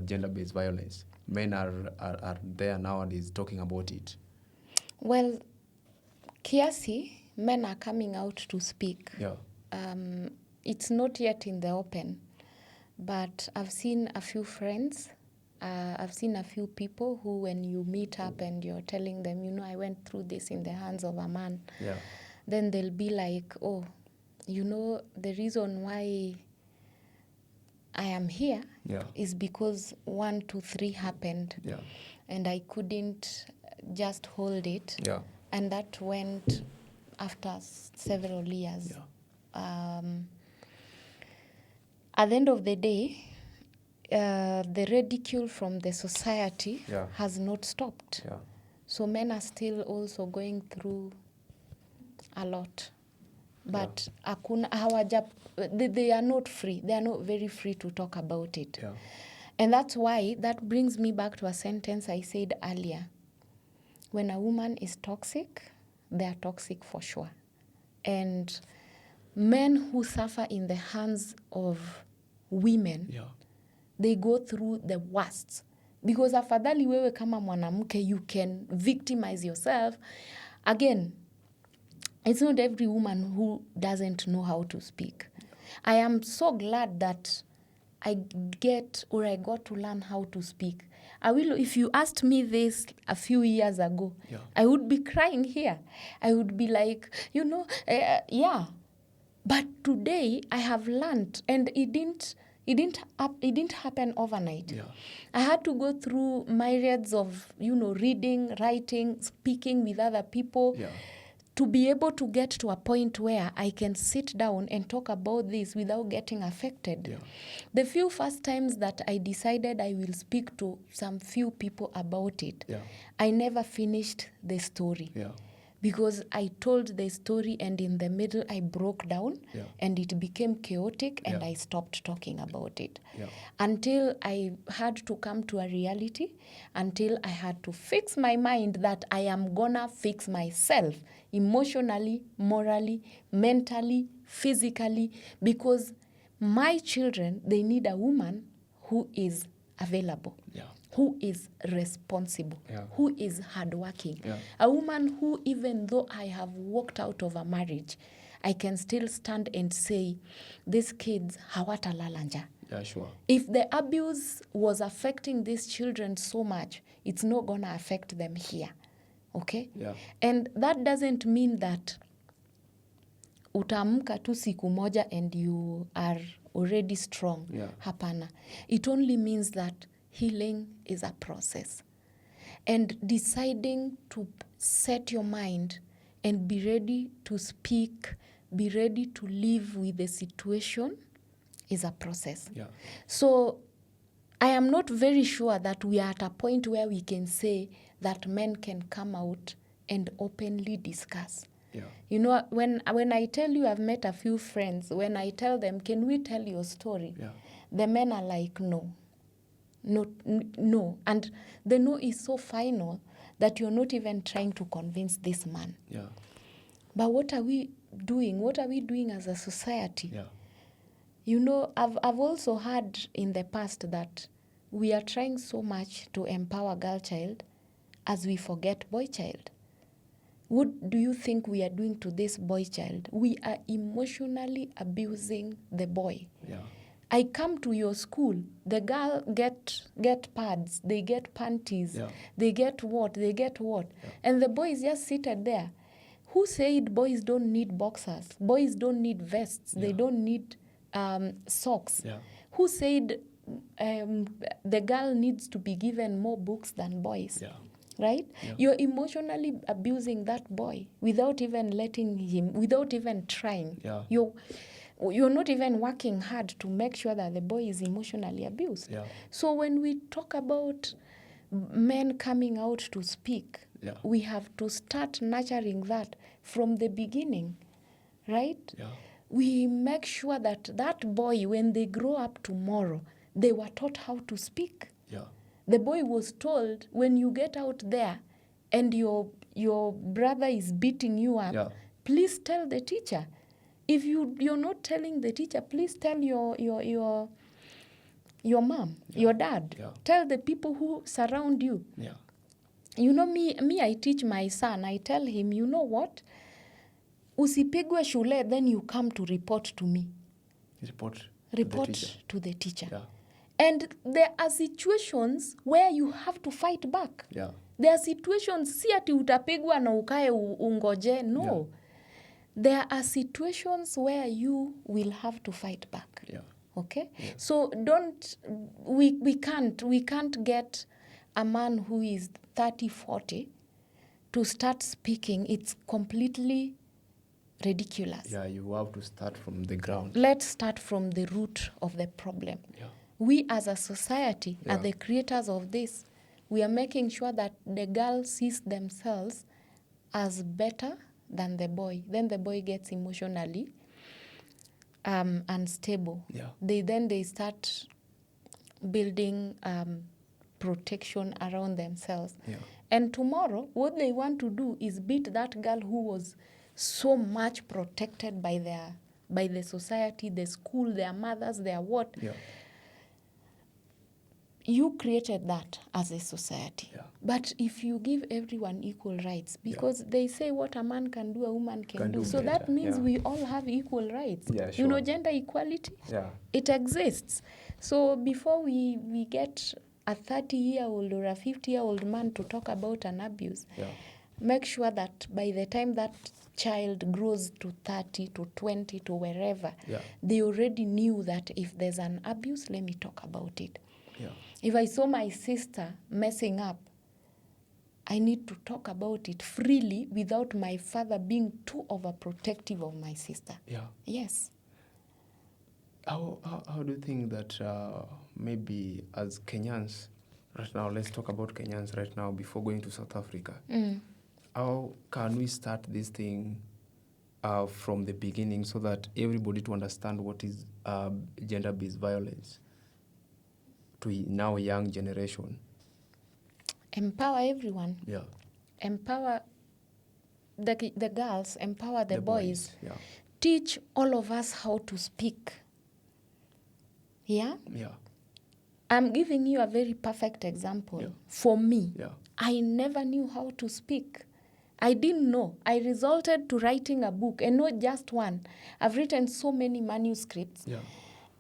gender-based violence. Men are there nowadays talking about it. Well, kiasi, men are coming out to speak. Yeah. It's not yet in the open, but I've seen a few friends. I've seen a few people who, when you meet up and you're telling them, you know, I went through this in the hands of a man, then they'll be like, oh, you know, the reason why I am here is because 1, 2, 3 happened. Yeah. And I couldn't just hold it. Yeah. And that went after several years. Yeah. At the end of the day, the ridicule from the society has not stopped. Yeah. So men are still also going through a lot. But they are not free. They are not very free to talk about it. Yeah. And that's why that brings me back to a sentence I said earlier. When a woman is toxic, they are toxic for sure. And men who suffer in the hands of women, they go through the worst. Because afadhali wewe kama mwanamke, you can victimize yourself. Again, it's not every woman who doesn't know how to speak. I am so glad that I got to learn how to speak. If you asked me this a few years ago, I would be crying here. I would be like, you know, But today I have learned, and it didn't happen overnight. Yeah. I had to go through myriads of, reading, writing, speaking with other people. Yeah. To be able to get to a point where I can sit down and talk about this without getting affected. Yeah. The few first times that I decided I will speak to some few people about it, I never finished the story. Yeah. because I told the story and in the middle I broke down and it became chaotic and I stopped talking about it until I had to come to a reality, until I had to fix my mind that I am gonna fix myself emotionally, morally, mentally, physically, because my children, they need a woman who is available, who is responsible, who is hardworking. A woman who, even though I have walked out of a marriage, I can still stand and say, these kids hawatalala njaa. Sure. If the abuse was affecting these children so much, it's not going to affect them here. Okay? And that doesn't mean that utaamka tu siku moja and you are already strong. Hapana. It only means that healing is a process. And deciding to set your mind and be ready to speak, be ready to live with the situation is a process. So I am not very sure that we are at a point where we can say that men can come out and openly discuss. You know, when I tell you I've met a few friends, when I tell them, can we tell your story? The men are like, no. And the no is so final that you're not even trying to convince this man. But what are we doing? What are we doing as a society? You know, I've also heard in the past that we are trying so much to empower girl child as we forget boy child. What do you think we are doing to this boy child? We are emotionally abusing the boy. I come to your school, the girl get pads, they get panties, they get what. And the boy is just seated there. Who said boys don't need boxers? Boys don't need vests. They don't need socks. Who said the girl needs to be given more books than boys? Right? You're emotionally abusing that boy without even letting him, without even trying. You're not even working hard to make sure that the boy is emotionally abused. So when we talk about men coming out to speak, we have to start nurturing that from the beginning, right? We make sure that that boy, when they grow up tomorrow, they were taught how to speak. The boy was told, when you get out there and your brother is beating you up, please tell the teacher. If you're not telling the teacher, please tell your mom, your dad. Tell the people who surround you. You know, me, I teach my son. I tell him, you know what? Usipigwe shule, then you come to report to me. Report to the teacher. And there are situations where you have to fight back. There are situations, si ati utapigwa na ukae ungoje. No. There are situations where you will have to fight back. Okay? So we can't get a man who is 30, 40 to start speaking. It's completely ridiculous. You have to start from the ground. Let's start from the root of the problem. We as a society are the creators of this. We are making sure that the girl sees themselves as better than the boy. Then the boy gets emotionally unstable. They start building protection around themselves. And tomorrow, what they want to do is beat that girl who was so much protected by the society, the school, their mothers, their what. You created that as a society. But if you give everyone equal rights, because they say what a man can do, a woman can do. So better. That means we all have equal rights. You know, gender equality, it exists. So before we get a 30-year-old or a 50-year-old man to talk about an abuse, make sure that by the time that child grows to 30, to 20, to wherever, they already knew that if there's an abuse, let me talk about it. If I saw my sister messing up, I need to talk about it freely without my father being too overprotective of my sister. Yes. How do you think that maybe as Kenyans, right now, let's talk about Kenyans right now before going to South Africa. how can we start this thing from the beginning so that everybody to understand what is gender-based violence to now young generation? Empower everyone. Yeah. Empower the girls, empower the boys. Yeah. Teach all of us how to speak. Yeah? Yeah. I'm giving you a very perfect example. Yeah. For me, Yeah. I never knew how to speak. I didn't know. I resorted to writing a book, and not just one. I've written so many manuscripts. Yeah.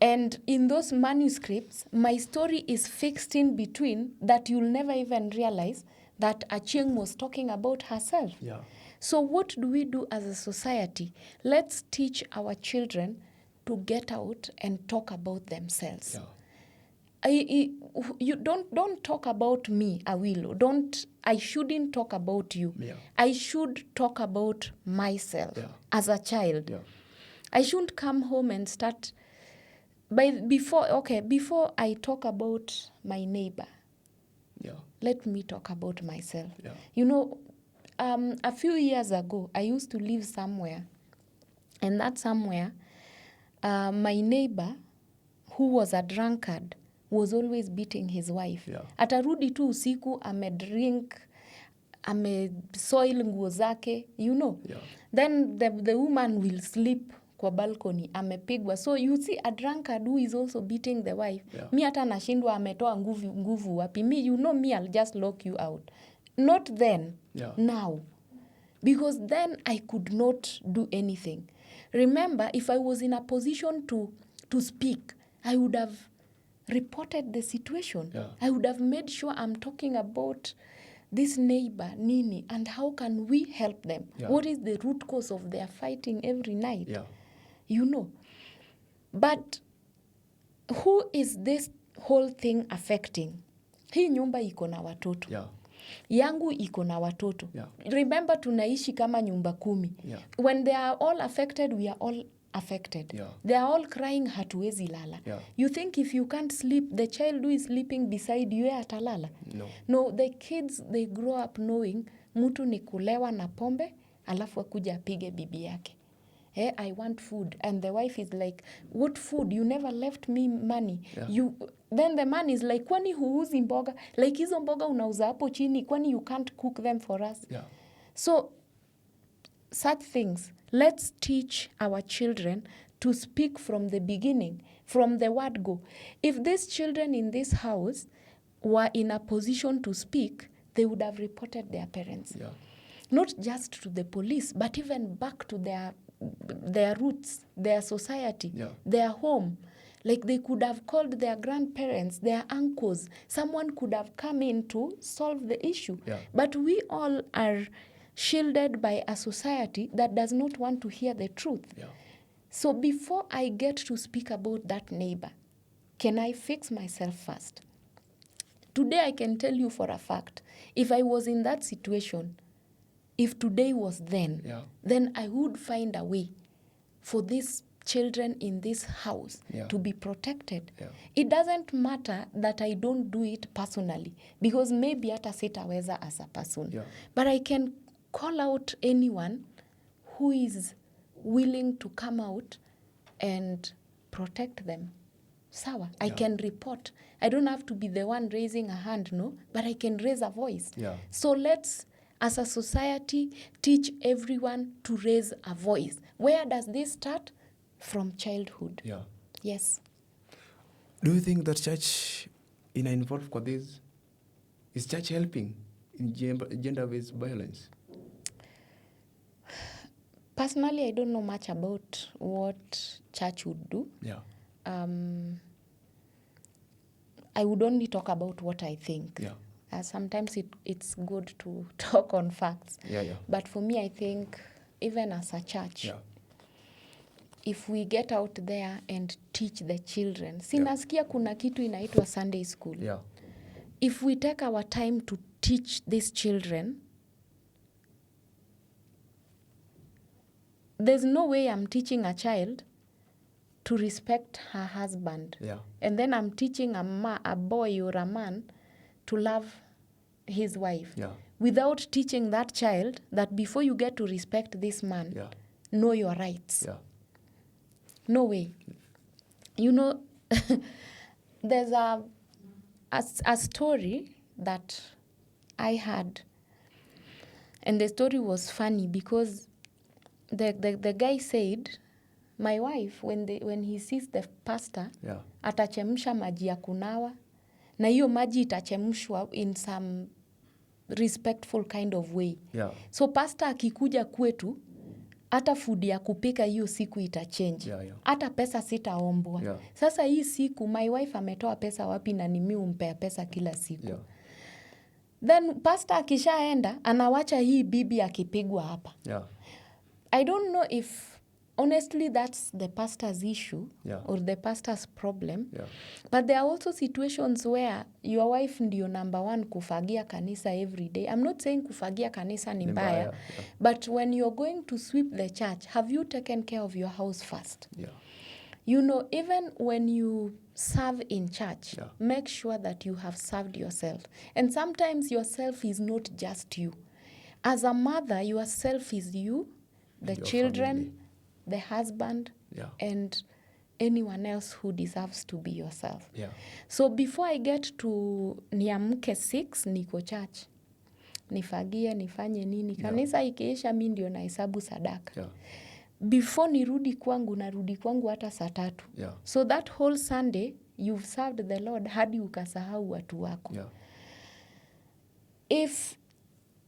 And in those manuscripts, my story is fixed in between that you'll never even realize that Achieng was talking about herself. Yeah. So what do we do as a society? Let's teach our children to get out and talk about themselves. Yeah. You don't talk about me, Awilo. I shouldn't talk about you. Yeah. I should talk about myself as a child. Yeah. I shouldn't come home and start before I talk about my neighbor. Yeah. Let me talk about myself. Yeah. You know, a few years ago, I used to live somewhere, and that somewhere, my neighbor, who was a drunkard, was always beating his wife. Yeah. Atarudi tu usiku, amedrink, amesoil nguo zake, you know. Yeah. Then the woman will sleep kwa balcony, amepigwa. So you see a drunkard who is also beating the wife. Yeah. Mi hata nashindwa ametoa nguvu wapi. Me, you know me, I'll just lock you out. Not then, now. Because then I could not do anything. Remember, if I was in a position to speak, I would have reported the situation. Yeah. I would have made sure I'm talking about this neighbor, Nini, and how can we help them? Yeah. What is the root cause of their fighting every night? Yeah. You know. But who is this whole thing affecting? Hii nyumba iko na watoto. Yeah. Yangu iko na watoto. Yeah. Remember, tunaishi kama nyumba 10. Yeah. When they are all affected, we are all affected. Yeah. They are all crying, hatuwezi lala. Yeah. You think if you can't sleep, the child who is sleeping beside you atalala? No. No, the kids, they grow up knowing mtu ni kulewa na pombe, alafu akuja apige bibi yake. I want food. And the wife is like, what food? You never left me money. Yeah. Then the man is like, kwani huuzi mboga? Like hizo mboga unauza hapo chini, kwani you can't cook them for us? Yeah. So, such things, let's teach our children to speak from the beginning, from the word go. If these children in this house were in a position to speak, they would have reported their parents. Yeah. Not just to the police, but even back to their roots, their society, their home. Like they could have called their grandparents, their uncles. Someone could have come in to solve the issue. Yeah. But we all are shielded by a society that does not want to hear the truth. Yeah. So before I get to speak about that neighbor, can I fix myself first? Today I can tell you for a fact, if I was in that situation, if today was then, then I would find a way for these children in this house to be protected. Yeah. It doesn't matter that I don't do it personally, because maybe hata sitaweza as a person. Yeah. But I can call out anyone who is willing to come out and protect them. Sawa, I can report. I don't have to be the one raising a hand, no, but I can raise a voice. Yeah. So let's, as a society, teach everyone to raise a voice. Where does this start? From childhood. Yeah. Yes. Do you think that church is involved for this? Is church helping in gender-based violence? Personally, I don't know much about what church would do. Yeah. I would only talk about what I think. Yeah. Sometimes it's good to talk on facts. Yeah, yeah. But for me, I think even as a church, if we get out there and teach the children, sinasikia kuna kitu inaitwa Sunday school. Yeah. If we take our time to teach these children, there's no way I'm teaching a child to respect her husband. Yeah. And then I'm teaching a boy or a man to love his wife without teaching that child that before you get to respect this man, know your rights. No way. You know, there's a story that I had, and the story was funny because the guy said, my wife, when he sees the pastor, atachemsha maji ya kunawa, na hiyo maji itachemshwa in some respectful kind of way. So pastor akikuja kwetu, hata food ya kupika hiyo siku itachange. Hata pesa sitaombwa. Sasa hii siku my wife ametoa pesa wapi na ni mimi umpea pesa kila siku. Then pastor akishaenda anawacha hii bibi akipigwa hapa. I don't know if honestly that's the pastor's issue or the pastor's problem. But there are also situations where your wife ndio number one kufagia kanisa every day. I'm not saying kufagia kanisa ni mbaya, but when you're going to sweep the church, have you taken care of your house first? You know, even when you serve in church, make sure that you have served yourself. And sometimes yourself is not just you. As a mother, yourself is you, the children, family, the husband, and anyone else who deserves to be yourself. So before I get to niamke 6, niko church. Nifagie, nifanye nini. Kanisa ikiisha mimi ndio nahesabu sadaka. Before narudi kwangu hata saa 3. So that whole Sunday, you've served the Lord hadi ukasahau watu wako. If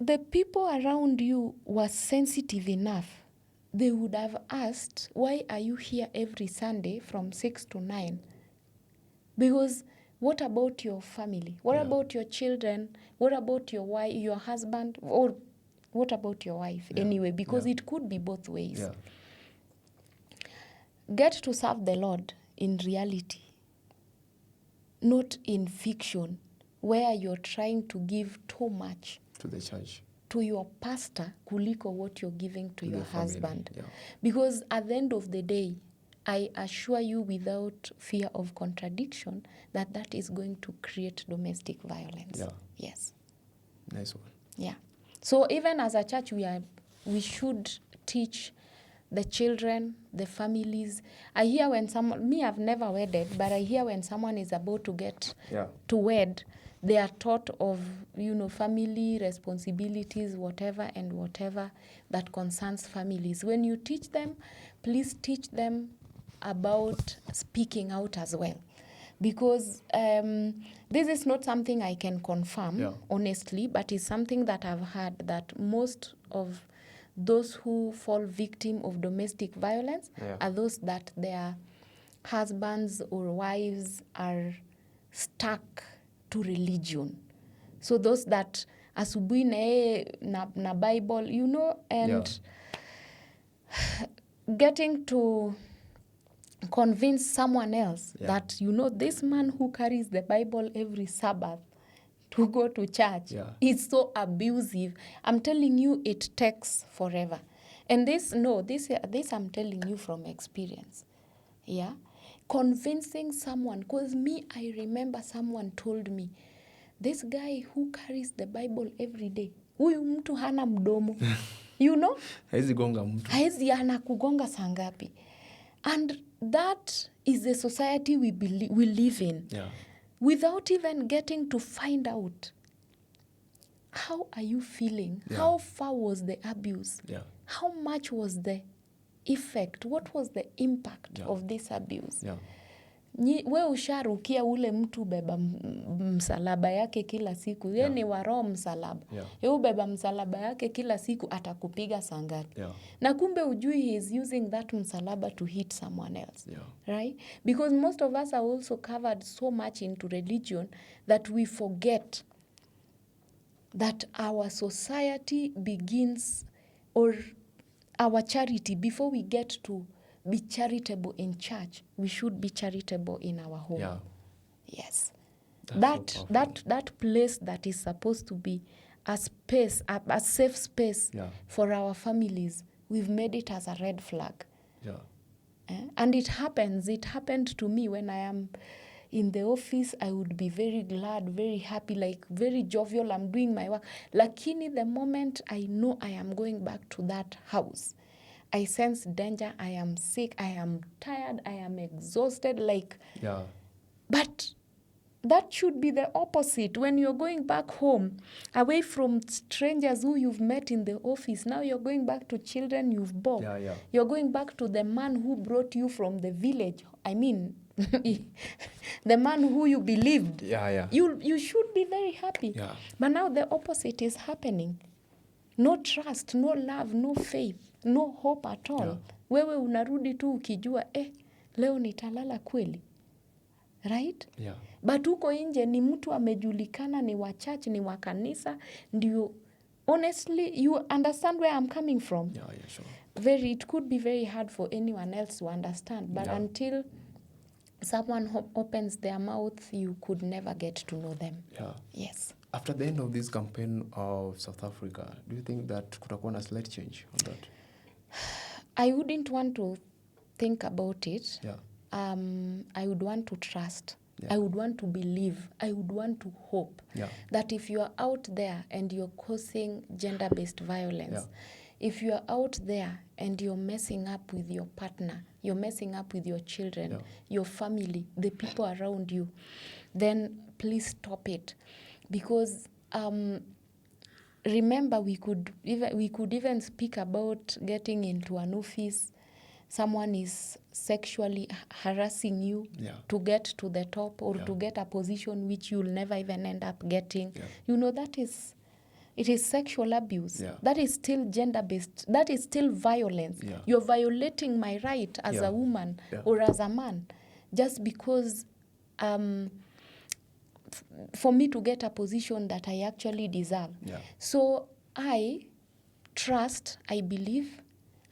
the people around you were sensitive enough, they would have asked, why are you here every Sunday from 6 to 9? Because what about your family? What about your children? What about your wife, your husband? Or what about your wife? Anyway, because it could be both ways. Get to serve the Lord in reality, not in fiction, where you're trying to give too much to the church, to your pastor kuliko what you're giving to your husband. Because at the end of the day, I assure you without fear of contradiction that is going to create domestic violence. Yes. Nice one. So even as a church, we should teach the children, the families. I hear when I've never wedded, but I hear when someone is about to get to wed, they are taught of, family responsibilities, whatever that concerns families. When you teach them, please teach them about speaking out as well. Because this is not something I can confirm, honestly, but it's something that I've heard, that most of those who fall victim of domestic violence are those that their husbands or wives are stuck to religion. So those that asubuhi na Bible, and getting to convince someone else that, this man who carries the Bible every Sabbath to go to church is so abusive. I'm telling you, it takes forever. And this I'm telling you from experience. Convincing someone, because I remember someone told me, this guy who carries the Bible every day, huyu mtu hana mdomo. Haezi gonga mtu. Haezi anakugonga saa ngapi. And that is the society we live in. Without even getting to find out, how are you feeling? How far was the abuse? How much was the effect? What was the impact of this abuse? We usharukia ule mtu beba msalaba yake kila siku. Ye ni waro msalaba. Ye ubeba msalaba yake kila siku atakupiga saa ngapi. Na kumbe ujui he is using that msalaba to hit someone else. Right? Because most of us are also covered so much into religion that we forget that our society begins, or our charity, before we get to be charitable in church, we should be charitable in our home. Yes. That place that is supposed to be a space, a safe space for our families, we've made it as a red flag. And it happened to me when I am in the office, I would be very glad, very happy, like very jovial, I'm doing my work. Lakini the moment I know I am going back to that house, I sense danger, I am sick, I am tired, I am exhausted, like... Yeah. But that should be the opposite. When you're going back home, away from strangers who you've met in the office, now you're going back to children you've born. Yeah. You're going back to the man who brought you from the village. I mean, the man who you believed. Yeah. You should be very happy. Yeah. But now the opposite is happening. No trust, no love, no faith, no hope at all. Yeah. Wewe unarudi tu ukijua, leo nitalala kweli. Right? Yeah. But huko nje ni mtu amejulikana, ni wa church, ni wa kanisa, ndio. Honestly, you understand where I'm coming from? Yeah, sure. It could be very hard for anyone else to understand, but until someone opens their mouth, you could never get to know them. Yeah. Yes. After the end of this campaign of South Africa, do you think that kutakuwa na slight change on that? I wouldn't want to think about it. Yeah. I would want to trust. Yeah. I would want to believe. I would want to hope that if you are out there and you're causing gender-based violence, if you are out there and you're messing up with your partner, you're messing up with your children, your family, the people around you, then please stop it. Because remember, we could even speak about getting into an office. Someone is sexually harassing you to get to the top or to get a position which you'll never even end up getting. Yeah. You know, it is sexual abuse. Yeah. That is still gender-based. That is still violence. Yeah. You're violating my right as a woman or as a man just because for me to get a position that I actually deserve. Yeah. So I trust, I believe,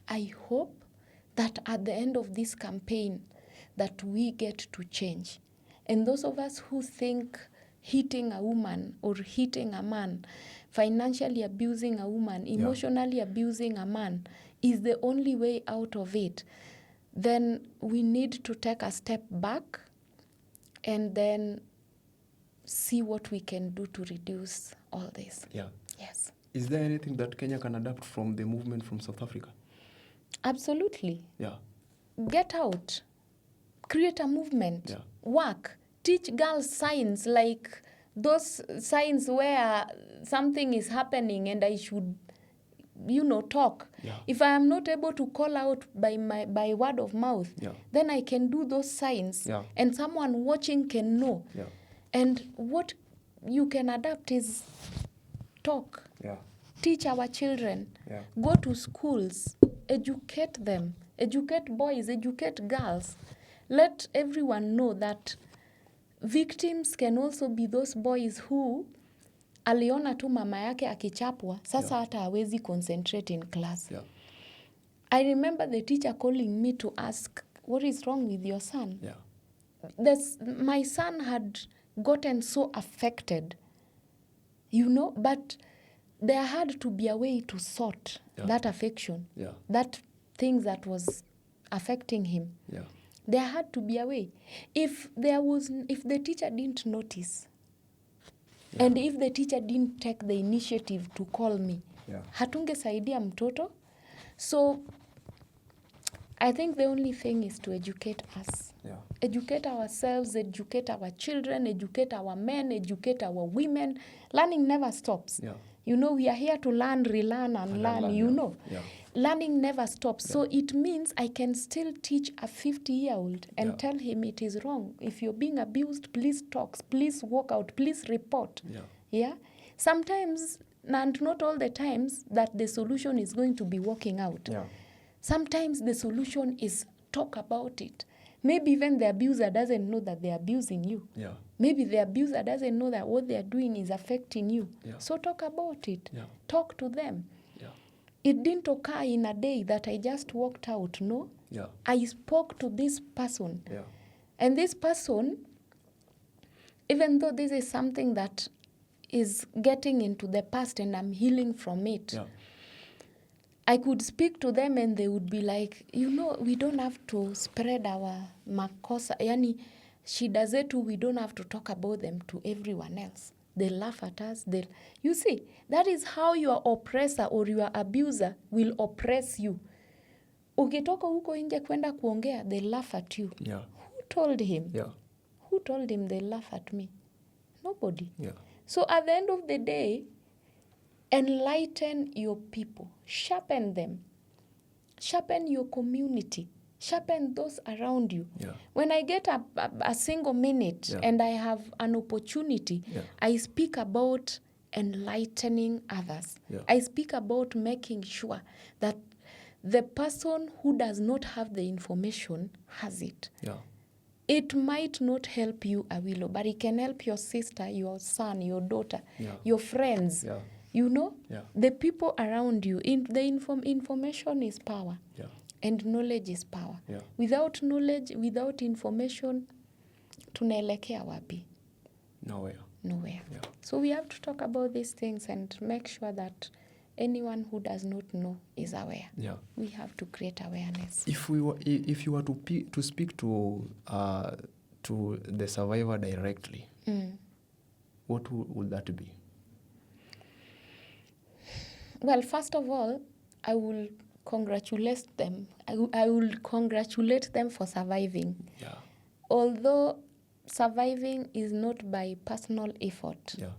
I hope that at the end of this campaign that we get to change. And those of us who think hitting a woman or hitting a man, financially abusing a woman, emotionally abusing a man is the only way out of it, then we need to take a step back and then see what we can do to reduce all this. Yeah. Yes. Is there anything that Kenya can adapt from the movement from South Africa? Absolutely. Yeah. Get out. Create a movement. Yeah. Work. Teach girls signs, like those signs where something is happening and I should, talk. Yeah. If I am not able to call out by word of mouth, then I can do those signs and someone watching can know. Yeah. And what you can adapt is talk. Yeah. Teach our children. Yeah. Go to schools. Educate them. Educate boys. Educate girls. Let everyone know that victims can also be those boys who aliona tu mama yake akichapwa, sasa hata hawezi concentrate in class. Yeah. I remember the teacher calling me to ask, what is wrong with your son? Yeah. My son had gotten so affected, but there had to be a way to sort that affection, that thing that was affecting him. Yeah. There had to be a way. If the teacher didn't notice, and if the teacher didn't take the initiative to call me, hatungesaidia mtoto. So I think the only thing is to educate us. Yeah. Educate ourselves, educate our children, educate our men, educate our women. Learning never stops. Yeah. We are here to learn, relearn, and learn, Yeah. Learning never stops. Yeah. So it means I can still teach a 50-year-old and tell him it is wrong. If you're being abused, please talk, please walk out, please report. Yeah. Sometimes, and not all the times, that the solution is going to be walking out. Yeah. Sometimes the solution is talk about it. Maybe even the abuser doesn't know that they're abusing you. Yeah. Maybe the abuser doesn't know that what they're doing is affecting you. Yeah. So talk about it. Yeah. Talk to them. Yeah. It didn't occur in a day that I just walked out, no? Yeah. I spoke to this person. Yeah. And this person, even though this is something that is getting into the past and I'm healing from it, I could speak to them and they would be like, we don't have to spread our makosa. Yani, shida zetu, we don't have to talk about them to everyone else. They laugh at us. You see, that is how your oppressor or your abuser will oppress you. Ukitoka huko nje kwenda kuongea, they laugh at you. Yeah. Who told him? Yeah. Who told him they laugh at me? Nobody. Yeah. So at the end of the day, enlighten your people. Sharpen them. Sharpen your community. Sharpen those around you. Yeah. When I get a single minute and I have an opportunity, I speak about enlightening others. Yeah. I speak about making sure that the person who does not have the information has it. Yeah. It might not help you, Awilo, but it can help your sister, your son, your daughter, your friends. Yeah. You know, Yeah. the people around you. Information is power. Yeah. And knowledge is power. Yeah. Without knowledge, without information, tunaelekea wapi? Nowhere. Nowhere. Yeah. So we have to talk about these things and make sure that anyone who does not know is aware. Yeah. We have to create awareness. If you were to speak to the survivor directly, what would that be? Well, first of all, I will congratulate them. I will congratulate them for surviving. Yeah. Although surviving is not by personal effort. Yeah.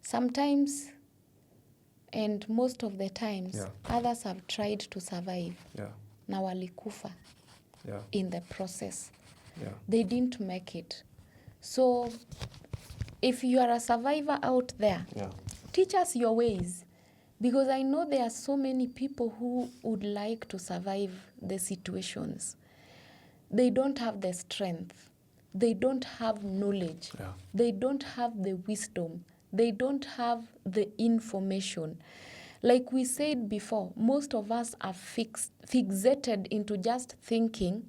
Sometimes, and most of the times, Yeah. others have tried to survive. Yeah. Na walikufa in the process. Yeah. They didn't make it. So, if you are a survivor out there, teach us your ways. Because I know there are so many people who would like to survive the situations. They don't have the strength. They don't have knowledge. Yeah. They don't have the wisdom. They don't have the information. Like we said before, most of us are fixated into just thinking,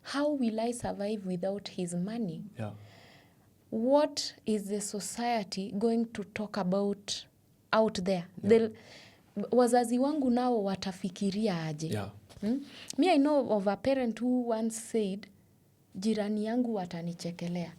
how will I survive without his money? Yeah. What is the society going to talk about out there? Yeah. Wazazi wangu nao watafikiria aje? Yeah. Me, I know of a parent who once said, jirani yangu watanichekelea.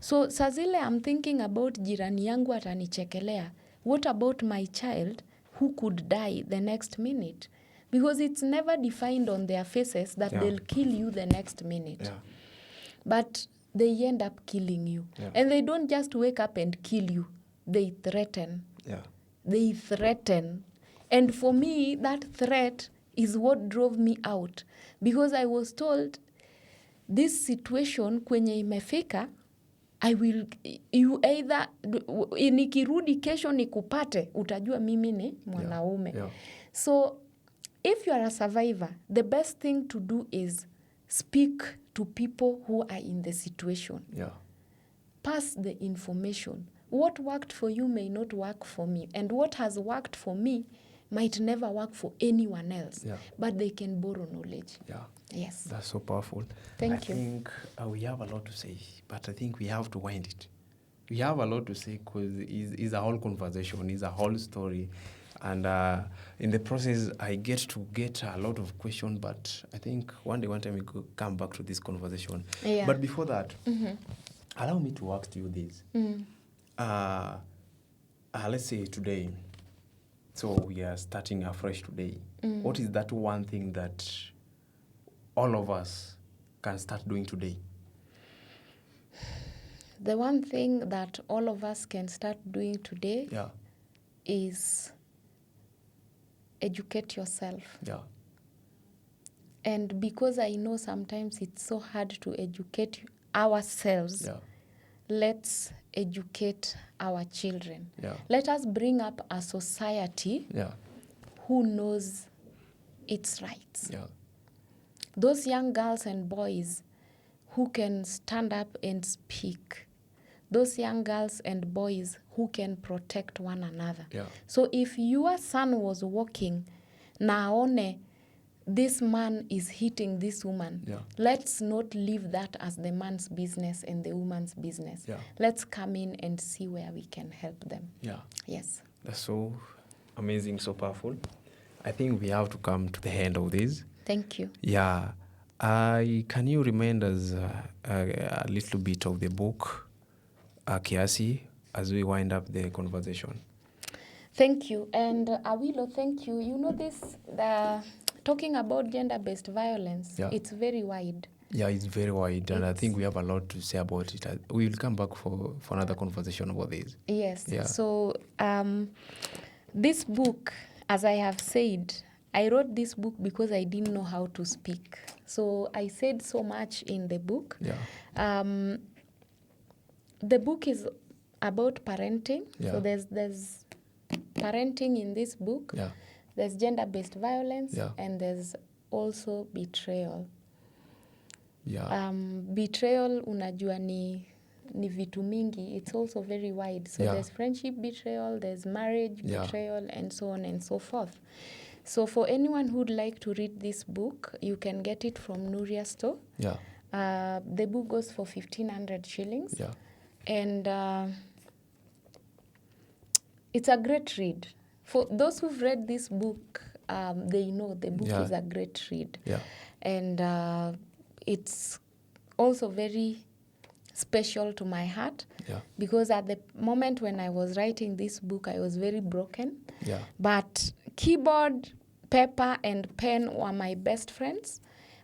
So saa zile I'm thinking about jirani yangu watanichekelea. What about my child who could die the next minute? Because it's never defined on their faces that they'll kill you the next minute. Yeah. But they end up killing you. Yeah. And they don't just wake up and kill you. They threaten. Yeah. They threaten. And for me, that threat is what drove me out. Because I was told, this situation kwenye imefika, you either, nikirudi kesho nikupate, utajua mimi ni mwanaume. Yeah. So, if you are a survivor, the best thing to do is speak to people who are in the situation. Yeah. Pass the information. What worked for you may not work for me. And what has worked for me might never work for anyone else. Yeah. But they can borrow knowledge. Yeah. Yes. That's so powerful. Thank you. I think we have a lot to say, but I think we have to wind it. We have a lot to say because it's a whole conversation, it's a whole story. And in the process, I get a lot of questions, but I think one time we could come back to this conversation. Yeah. But before that, allow me to ask you this. Let's say today, so we are starting afresh today. What is that one thing that all of us can start doing today? The one thing that all of us can start doing today is educate yourself. Yeah. And because I know sometimes it's so hard to educate ourselves, let's educate our children. Yeah. Let us bring up a society who knows its rights. Yeah. Those young girls and boys who can stand up and speak. Those young girls and boys who can protect one another. Yeah. So if your son was walking, naone this man is hitting this woman, let's not leave that as the man's business and the woman's business. Yeah. Let's come in and see where we can help them. Yeah. Yes. That's so amazing, so powerful. I think we have to come to the end of this. Thank you. Yeah. Can you remind us a little bit of the book, Kiasi, as we wind up the conversation? Thank you. And Awilo, thank you. You know this, talking about gender-based violence, it's very wide. Yeah, it's very wide, and I think we have a lot to say about it. We will come back for another conversation about this. Yes. Yeah. So this book, as I have said, I wrote this book because I didn't know how to speak. So I said so much in the book. Yeah. The book is about parenting. Yeah. So there's parenting in this book. Yeah. There's gender-based violence. Yeah. And there's also betrayal. Yeah. Betrayal, unajua ni vitu mingi. It's also very wide. So there's friendship betrayal, there's marriage betrayal, and so on and so forth. So for anyone who'd like to read this book, you can get it from Nuria Store. Yeah. The book goes for 1,500 shillings. Yeah. And it's a great read. For those who've read this book, they know the book is a great read. Yeah. And it's also very special to my heart. Yeah. Because at the moment when I was writing this book, I was very broken. Yeah. But keyboard, paper, and pen were my best friends.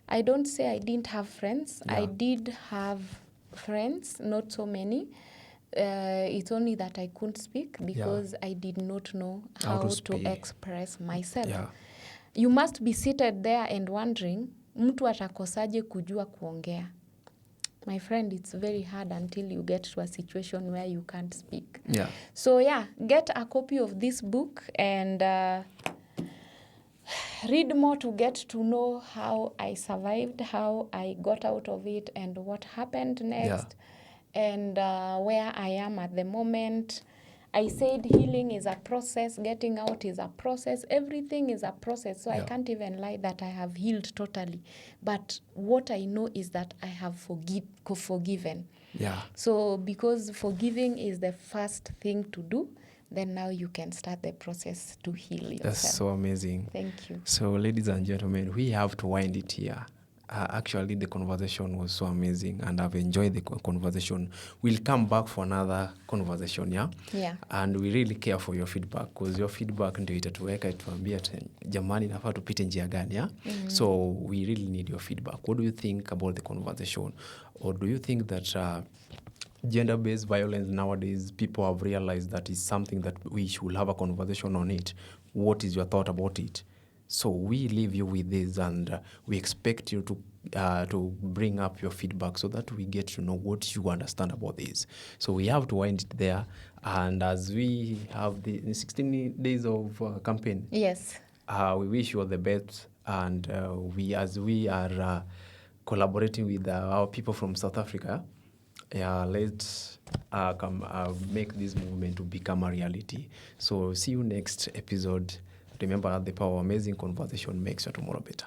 I don't say I didn't have friends. Yeah. I did have friends, not so many. It's only that I couldn't speak because I did not know how to express myself. Yeah. You must be seated there and wondering, mtu atakosaje kujua kuongea? My friend, it's very hard until you get to a situation where you can't speak. Yeah. So get a copy of this book and read more to get to know how I survived, how I got out of it, and what happened next, and where I am at the moment. I said healing is a process, getting out is a process, everything is a process. So I can't even lie that I have healed totally. But what I know is that I have forgiven. Yeah. So because forgiving is the first thing to do, then now you can start the process to heal yourself. That's so amazing. Thank you. So, ladies and gentlemen, we have to wind it here. Actually, the conversation was so amazing, and I've enjoyed the conversation. We'll come back for another conversation, Yeah. And we really care for your feedback, because your feedback ndio itatuweka ituambia jamani nafaa tupite njia gani, Mm-hmm. So we really need your feedback. What do you think about the conversation? Or do you think that gender-based violence nowadays, people have realized that is something that we should have a conversation on it? What is your thought about it? So we leave you with this, and we expect you to bring up your feedback so that we get to know what you understand about this. So we have to wind it there. And as we have the 16 days of campaign, yes, we wish you all the best. And as we are collaborating with our people from South Africa, let's make this movement to become a reality. So see you next episode. Remember, the power of amazing conversation makes your tomorrow better.